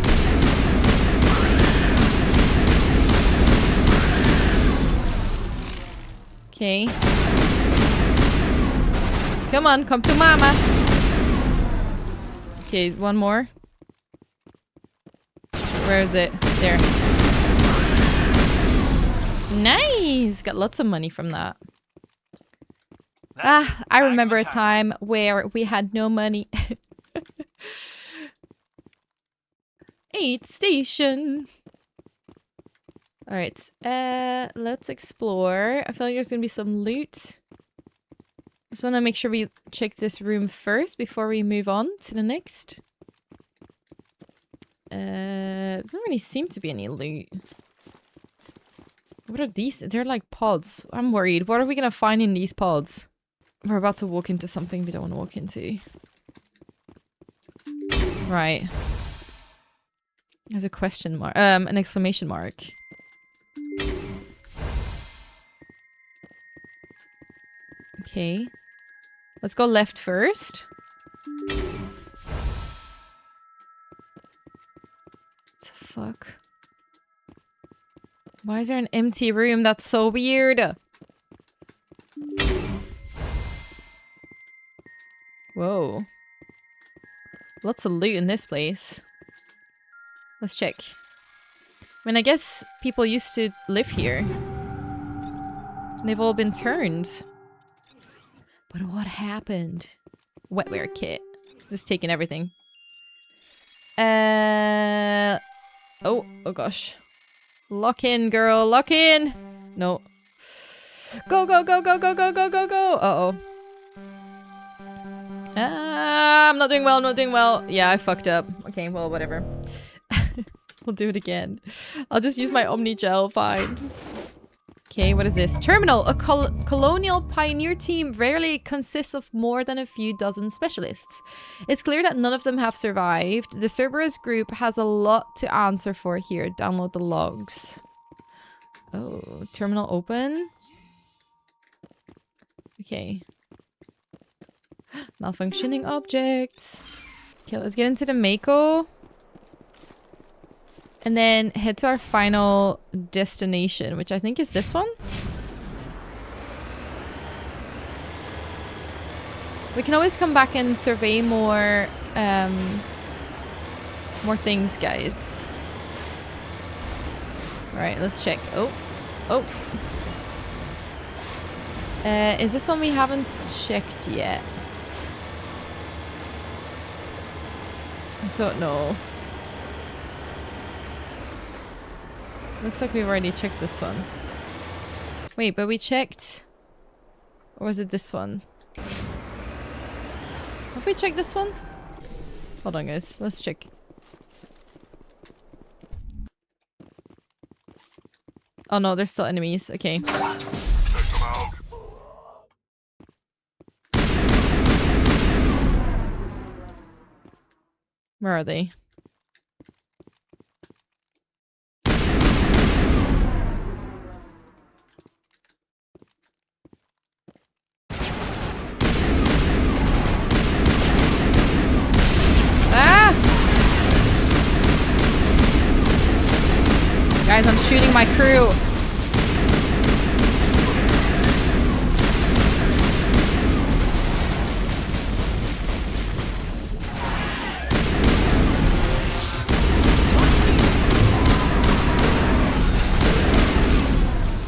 Okay. Come on, come to mama. Okay, one more. Where is it? There. Nice! Got lots of money from that. I remember a time where we had no money. 8th station. Alright, let's explore. I feel like there's gonna be some loot. Just want to make sure we check this room first before we move on to the next. Doesn't really seem to be any loot. What are these? They're like pods. I'm worried. What are we gonna find in these pods? We're about to walk into something we don't want to walk into. Right. There's a question mark. An exclamation mark. Okay. Let's go left first. What the fuck? Why is there an empty room? That's so weird. Whoa. Lots of loot in this place. Let's check. I mean, I guess people used to live here. They've all been turned. But what happened? Wetware kit. Just taking everything. Oh gosh. Lock in, girl. Lock in. No. Go, go, go, go, go, go, go, go, go. Uh-oh. I'm not doing well. I'm not doing well. Yeah, I fucked up. Okay, well, whatever. We'll do it again. I'll just use my Omni Gel. Fine. Okay, what is this? Terminal. A colonial pioneer team rarely consists of more than a few dozen specialists. It's clear that none of them have survived. The Cerberus group has a lot to answer for here. Download the logs. Oh, terminal open. Okay. Malfunctioning objects. Okay, let's get into the Mako. And then head to our final destination, which I think is this one. We can always come back and survey more, more things, guys. All right, let's check. Oh. Is this one we haven't checked yet? I don't know. Looks like we've already checked this one. Wait, but we checked... Or was it this one? Have we checked this one? Hold on, guys. Let's check. Oh no, there's still enemies. Okay. Where are they? Guys, I'm shooting my crew.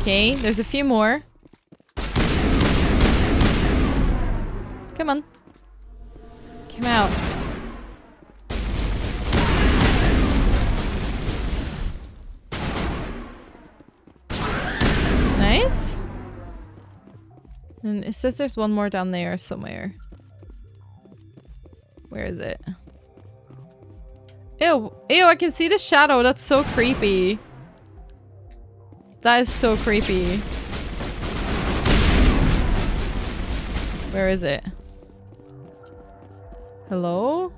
Okay, there's a few more. Come on. Come out. Nice. And it says there's one more down there somewhere. Where is it? Ew. Ew, I can see the shadow. That's so creepy. That is so creepy. Where is it? Hello?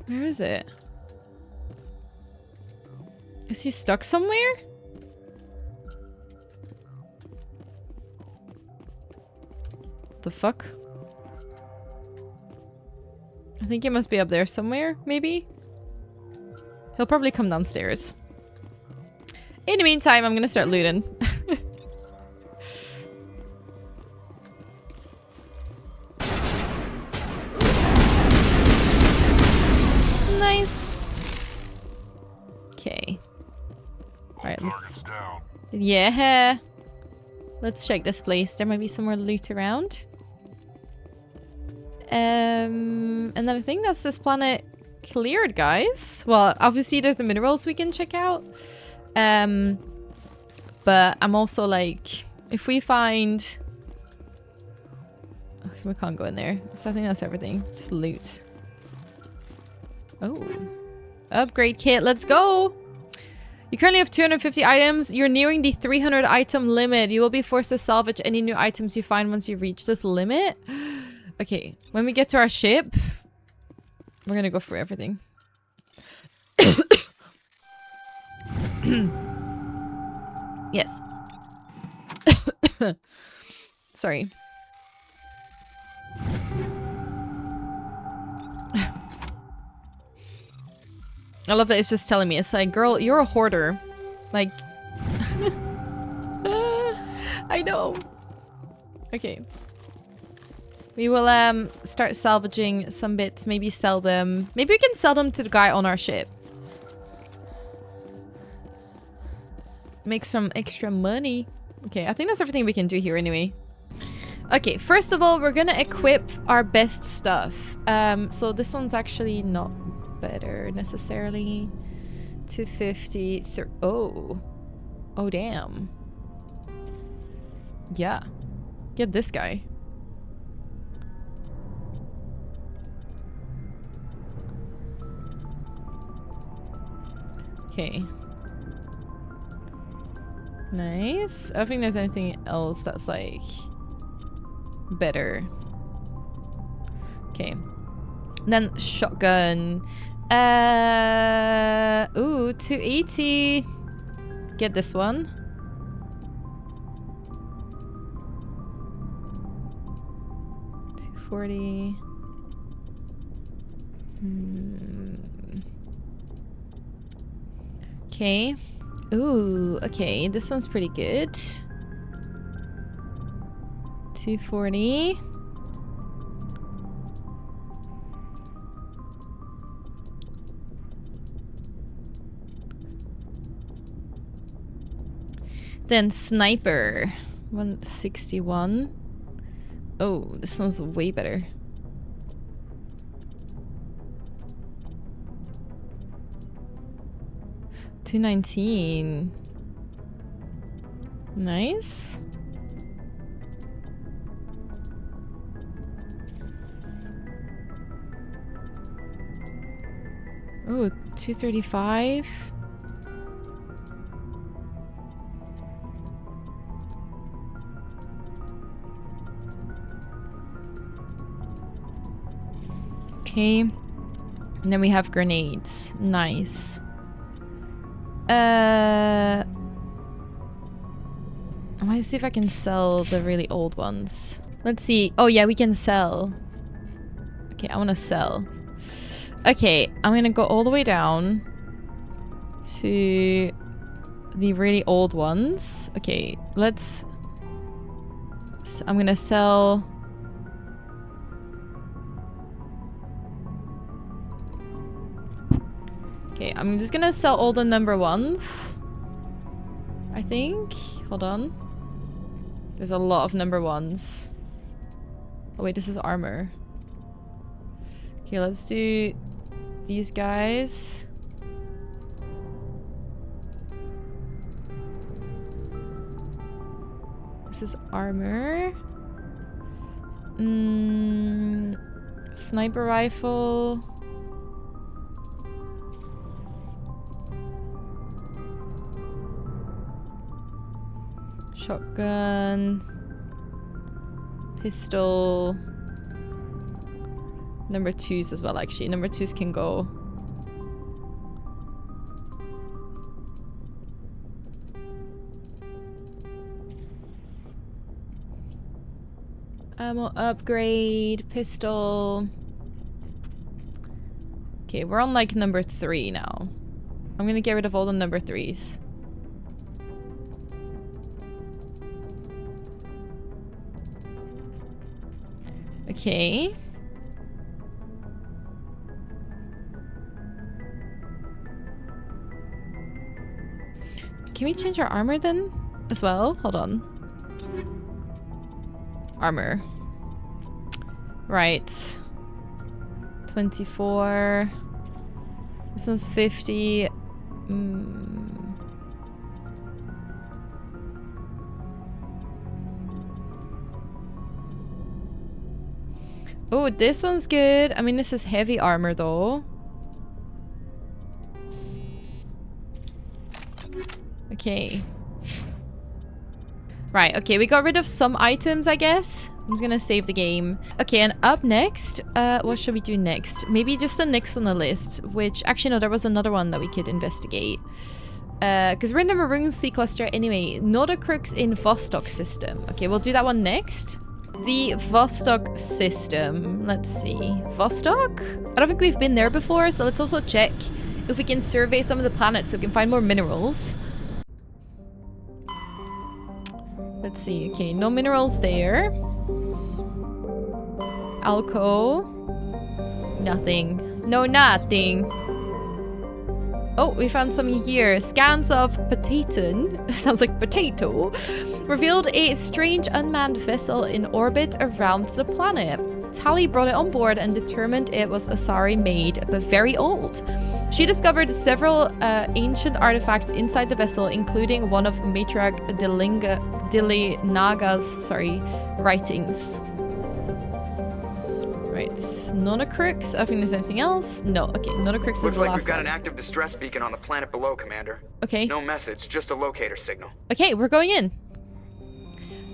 Where is it? Is he stuck somewhere? The fuck? I think he must be up there somewhere, maybe? He'll probably come downstairs. In the meantime, I'm gonna start looting. Nice. Okay. Alright, let's... Yeah. Let's check this place. There might be some more loot around. And then I think that's this planet cleared, guys. Well, obviously there's the minerals we can check out. But I'm also like, if we find... Okay, we can't go in there. So I think that's everything. Just loot. Oh. Upgrade kit. Let's go! You currently have 250 items. You're nearing the 300 item limit. You will be forced to salvage any new items you find once you reach this limit. Okay, when we get to our ship, we're gonna go for everything. Yes. Sorry. I love that it's just telling me. It's like, girl, you're a hoarder. Like... I know. Okay. We will start salvaging some bits. Maybe sell them. Maybe we can sell them to the guy on our ship. Make some extra money. Okay, I think that's everything we can do here anyway. Okay, first of all, we're gonna equip our best stuff. So this one's actually not better necessarily. 250. Oh. Oh, damn. Yeah. Get this guy. Okay. Nice. I don't think there's anything else that's like better. Okay. Then shotgun. Ooh, 280. Get this one. $240. Okay. Ooh, okay. This one's pretty good. 240. Then sniper. 161. Oh, this one's way better. $219. Nice. Oh, $235. Okay. And then we have grenades. Nice. I might see if I can sell the really old ones. Let's see. Oh yeah, we can sell. Okay, I want to sell. Okay, I'm gonna go all the way down to the really old ones. Okay, let's... I'm gonna sell... Okay, I'm just gonna sell all the number ones. I think. Hold on. There's a lot of number 1s. Oh wait, this is armor. Okay, let's do these guys. This is armor. Sniper rifle. Shotgun. Pistol. Number 2s as well, actually. Number 2s can go. Ammo upgrade. Pistol. Okay, we're on like number 3 now. I'm gonna get rid of all the number 3s. Okay. Can we change our armor then as well? Hold on. Armor. Right. 24. This one's 50. Oh, this one's good. I mean, this is heavy armor though. Okay. Right, okay, we got rid of some items, I guess. I'm just gonna save the game. Okay, and up next, what should we do next? Maybe just the next on the list, which, actually no, there was another one that we could investigate. Because we're in the Maroon Sea cluster anyway. Nodocrux in Vostok system. Okay, we'll do that one next. The Vostok system. Let's see. Vostok? I don't think we've been there before, so let's also check if we can survey some of the planets so we can find more minerals. Let's see. Okay, no minerals there. Alco. Nothing. No, nothing. Oh, we found something here. Scans of Potaton. Sounds like potato. Revealed a strange unmanned vessel in orbit around the planet. Tali brought it on board and determined it was Asari made, but very old. She discovered several ancient artifacts inside the vessel, including one of Matriarch Dilinaga's writings. Right, Nodocrux. I think there's anything else. No, okay, Nodocrux is the last one. Looks like we've got an active distress beacon on the planet below, Commander. Okay. No message, just a locator signal. Okay, we're going in.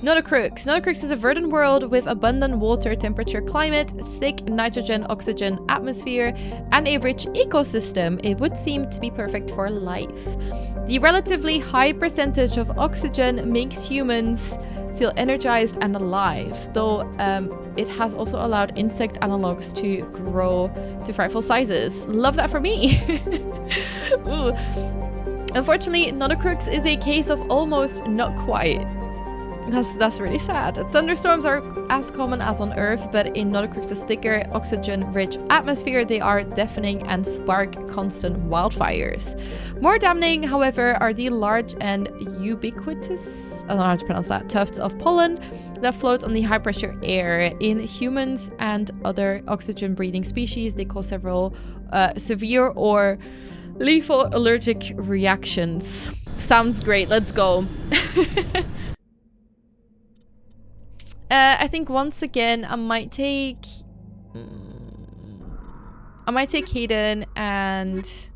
Nodocrux. Nodocrux is a verdant world with abundant water temperature climate, thick nitrogen-oxygen atmosphere, and a rich ecosystem. It would seem to be perfect for life. The relatively high percentage of oxygen makes humans feel energized and alive, though it has also allowed insect analogs to grow to frightful sizes. Love that for me. Ooh. Unfortunately, Nodocrux is a case of almost not quite. That's really sad. Thunderstorms are as common as on Earth, but in Nodocrux's thicker, oxygen-rich atmosphere, they are deafening and spark constant wildfires. More damning, however, are the large and ubiquitous, I don't know how to pronounce that, tufts of pollen that float on the high-pressure air. In humans and other oxygen-breathing species, they cause several severe or lethal allergic reactions. Sounds great. Let's go. I think once again I might take Hayden and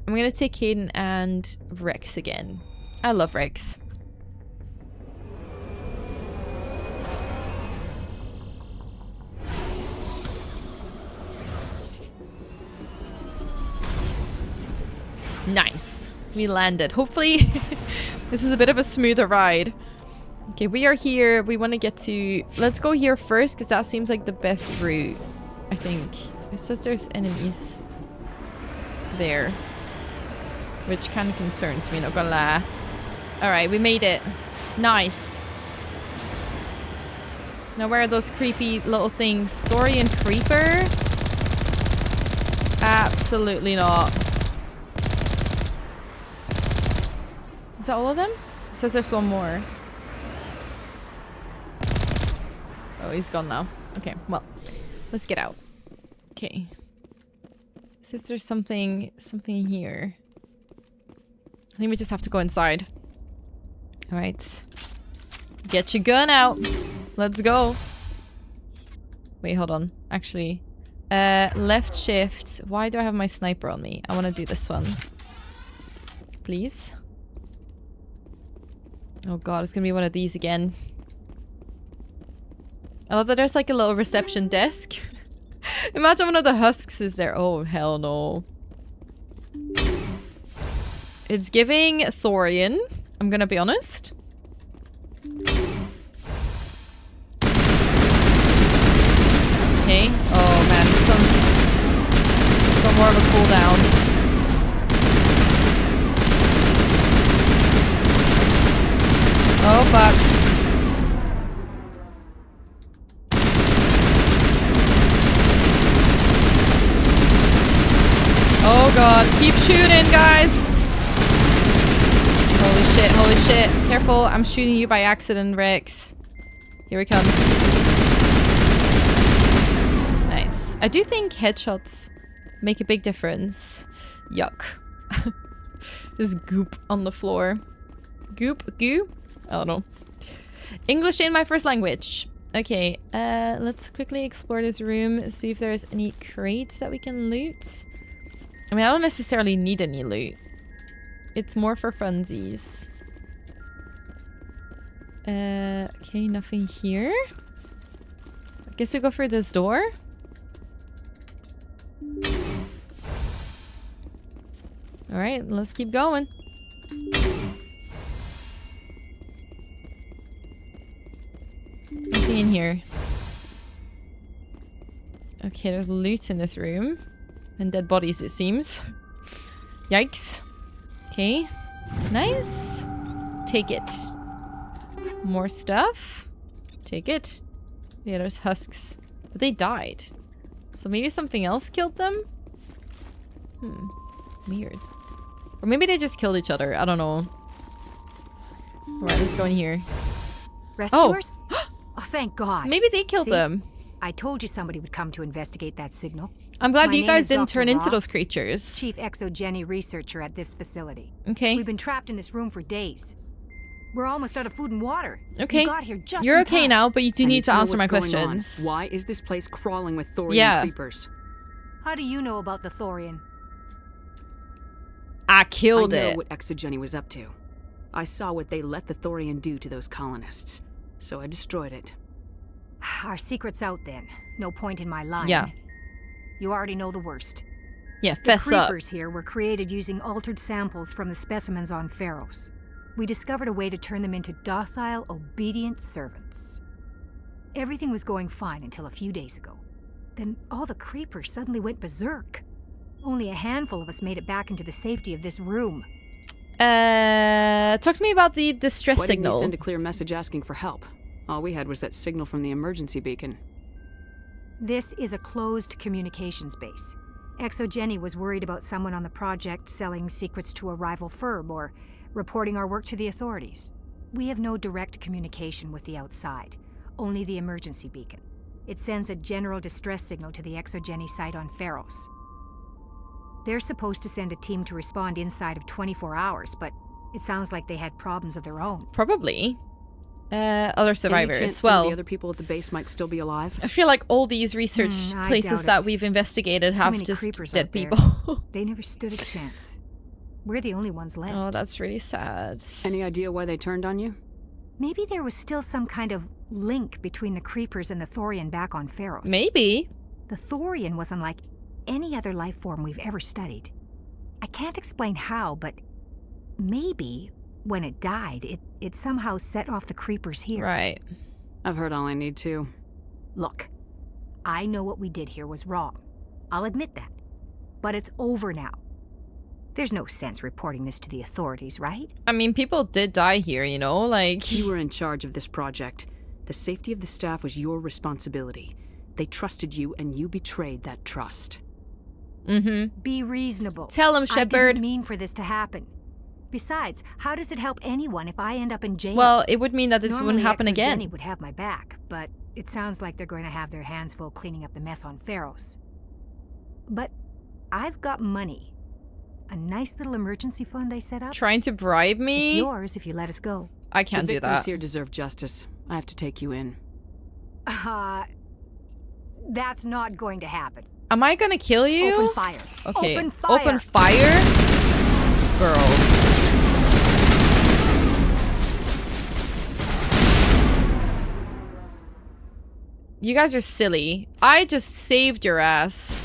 I'm gonna take Hayden and Rex again. I love Rex. Nice. We landed. Hopefully this is a bit of a smoother ride. Okay, we are here. We want to get to... Let's go here first because that seems like the best route, I think. It says there's enemies there, which kind of concerns me, not gonna lie. Alright, we made it. Nice. Now where are those creepy little things? Dorian Creeper? Absolutely not. Is that all of them? It says there's one more. Oh, he's gone now. Okay, well, let's get out. Okay. It says there's something here. I think we just have to go inside. All right. Get your gun out. Let's go. Wait, hold on. Actually, left shift. Why do I have my sniper on me? I want to do this one. Please. Oh god, it's gonna be one of these again. I love that there's like a little reception desk. Imagine one of the husks is there. Oh, hell no. It's giving Thorian. I'm gonna be honest. Okay. Oh man, this one's got more of a cooldown. Oh fuck. Oh god, keep shooting, guys! Holy shit, holy shit. Careful, I'm shooting you by accident, Rex. Here he comes. Nice. I do think headshots make a big difference. Yuck. There's goop on the floor. Goop? Goo? I don't know. English ain't my first language. Okay, let's quickly explore this room, see if there's any crates that we can loot. I mean, I don't necessarily need any loot. It's more for funsies. Okay, nothing here. I guess we go through this door. Alright, let's keep going. Nothing in here. Okay, there's loot in this room. And dead bodies, it seems. Yikes. Okay. Nice. Take it. More stuff. Take it. Yeah, there's husks. But they died. So maybe something else killed them? Weird. Or maybe they just killed each other. I don't know. Alright, let's go in here. Rescuers? Oh, thank God. Maybe they killed them. I told you somebody would come to investigate that signal. I'm glad My you name guys is didn't Dr. turn into Ross, those creatures. Chief exogeny researcher at this facility. Okay. We've been trapped in this room for days. We're almost out of food and water. Okay. We got here just You're in okay time. now, but you do need to answer my what's going on. questions. Why is this place crawling with thorium creepers? How do you know about the thorium? I killed I know it. what exogeny was up to. I saw what they let the thorium do to those colonists, so I destroyed it. Our secret's out then. No point in my lying. Yeah. You already know the worst. Yeah, fess the up. creepers here were created using altered samples from the specimens on Pharos. We discovered a way to turn them into docile, obedient servants. Everything was going fine until a few days ago. Then all the creepers suddenly went berserk. Only a handful of us made it back into the safety of this room. Talk to me about the distress Why didn't signal. you send a clear message asking for help? All we had was that signal from the emergency beacon. This is a closed communications base. Exogeny was worried about someone on the project selling secrets to a rival firm or reporting our work to the authorities. We have no direct communication with the outside, only the emergency beacon. It sends a general distress signal to the Exogeny site on Pharos. They're supposed to send a team to respond inside of 24 hours, but it sounds like they had problems of their own. Probably. Other survivors. Any chance Well, some of the other people at the base might still be alive? I feel like all these research I places doubt that it. we've investigated Too have many just creepers dead out there. people. They never stood a chance. We're the only ones left. Oh, that's really sad. Any idea why they turned on you? Maybe there was still some kind of link between the creepers and the thorium back on Pharos. Maybe. The thorium was unlike any other life form we've ever studied. I can't explain how, but maybe when it died, it somehow set off the creepers here. Right. I've heard all I need to. Look, I know what we did here was wrong. I'll admit that. But it's over now. There's no sense reporting this to the authorities, right? I mean, people did die here, you know, like... You were in charge of this project. The safety of the staff was your responsibility. They trusted you, and you betrayed that trust. Mm-hmm. Be reasonable. Tell him, I Shepard. didn't mean for this to happen. Besides, how does it help anyone if I end up in jail? Well, it would mean that this wouldn't happen Normally, again. Jenny would have my back, but it sounds like they're going to have their hands full cleaning up the mess on Pharos. But I've got money. A nice little emergency fund I set up. Trying to bribe me? It's yours if you let us go. I can't do The victims that. here deserve justice. I have to take you in. That's not going to happen. Am I gonna kill you? Open fire. Okay. Open fire. Open fire? Girl. You guys are silly. I just saved your ass.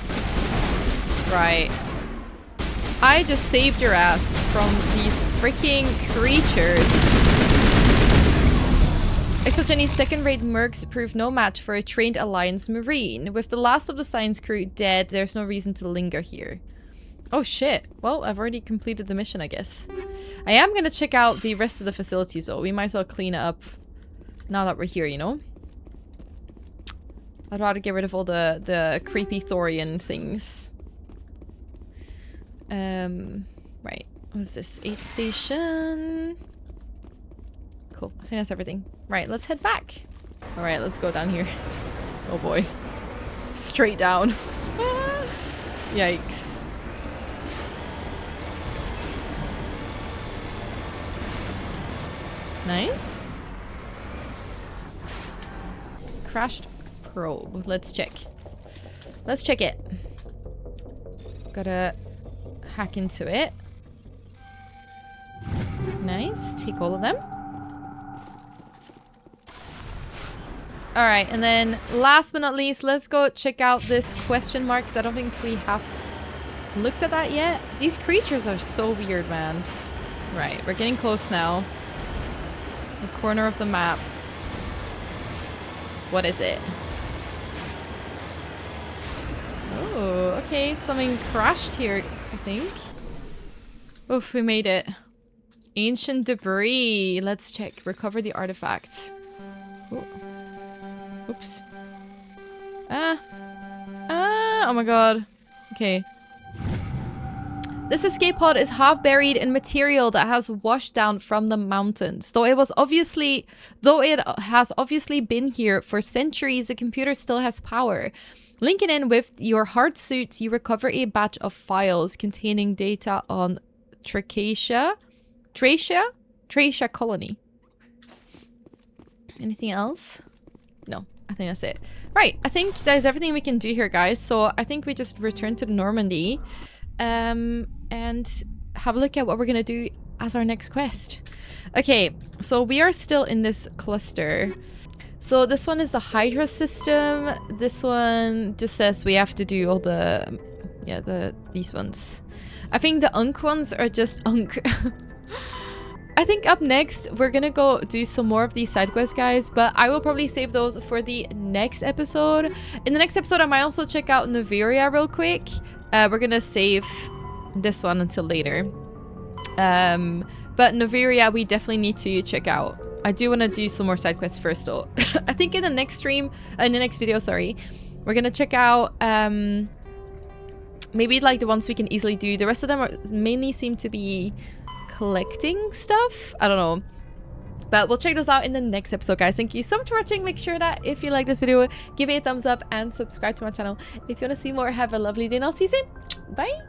Right. I just saved your ass from these freaking creatures. Exogeny's second-rate mercs proved no match for a trained Alliance Marine. With the last of the Science crew dead, there's no reason to linger here. Oh shit. Well, I've already completed the mission, I guess. I am gonna check out the rest of the facilities though. We might as well clean it up now that we're here, you know? I'd rather get rid of all the creepy Thorian things. Right. What's this? 8 station. Cool. I think that's everything. Right, let's head back. Alright, let's go down here. Oh boy. Straight down. Yikes. Nice. Crashed probe. Let's check. Let's check it. Gotta hack into it. Nice. Take all of them. Alright, and then last but not least, let's go check out this question mark, because I don't think we have looked at that yet. These creatures are so weird, man. Right, we're getting close now. The corner of the map. What is it? Oh, okay. Something crashed here, I think. Oof, we made it. Ancient debris. Let's check. Recover the artifact. Ooh. Oops. Oh my god. Okay. This escape pod is half buried in material that has washed down from the mountains. Though it has obviously been here for centuries, the computer still has power. Linking in with your hard suit, you recover a batch of files containing data on Tracia colony. Anything else? No, I think that's it. Right, I think that is everything we can do here, guys. So I think we just return to Normandy. And have a look at what we're gonna do as our next quest. Okay, so we are still in this cluster. So this one is the Hydra system. This one just says we have to do all the, these ones. I think the Unk ones are just Unk. I think up next, we're gonna go do some more of these side quests, guys, but I will probably save those for the next episode. In the next episode, I might also check out Noveria real quick. We're gonna save this one until later. But Noveria, we definitely need to check out. I do want to do some more side quests first, though. I think in the next stream, in the next video, sorry, we're gonna check out maybe like the ones we can easily do. The rest of them are mainly seem to be collecting stuff. I don't know. But we'll check those out in the next episode, guys. Thank you so much for watching. Make sure that if you like this video, give it a thumbs up and subscribe to my channel. If you want to see more, have a lovely day and I'll see you soon. Bye.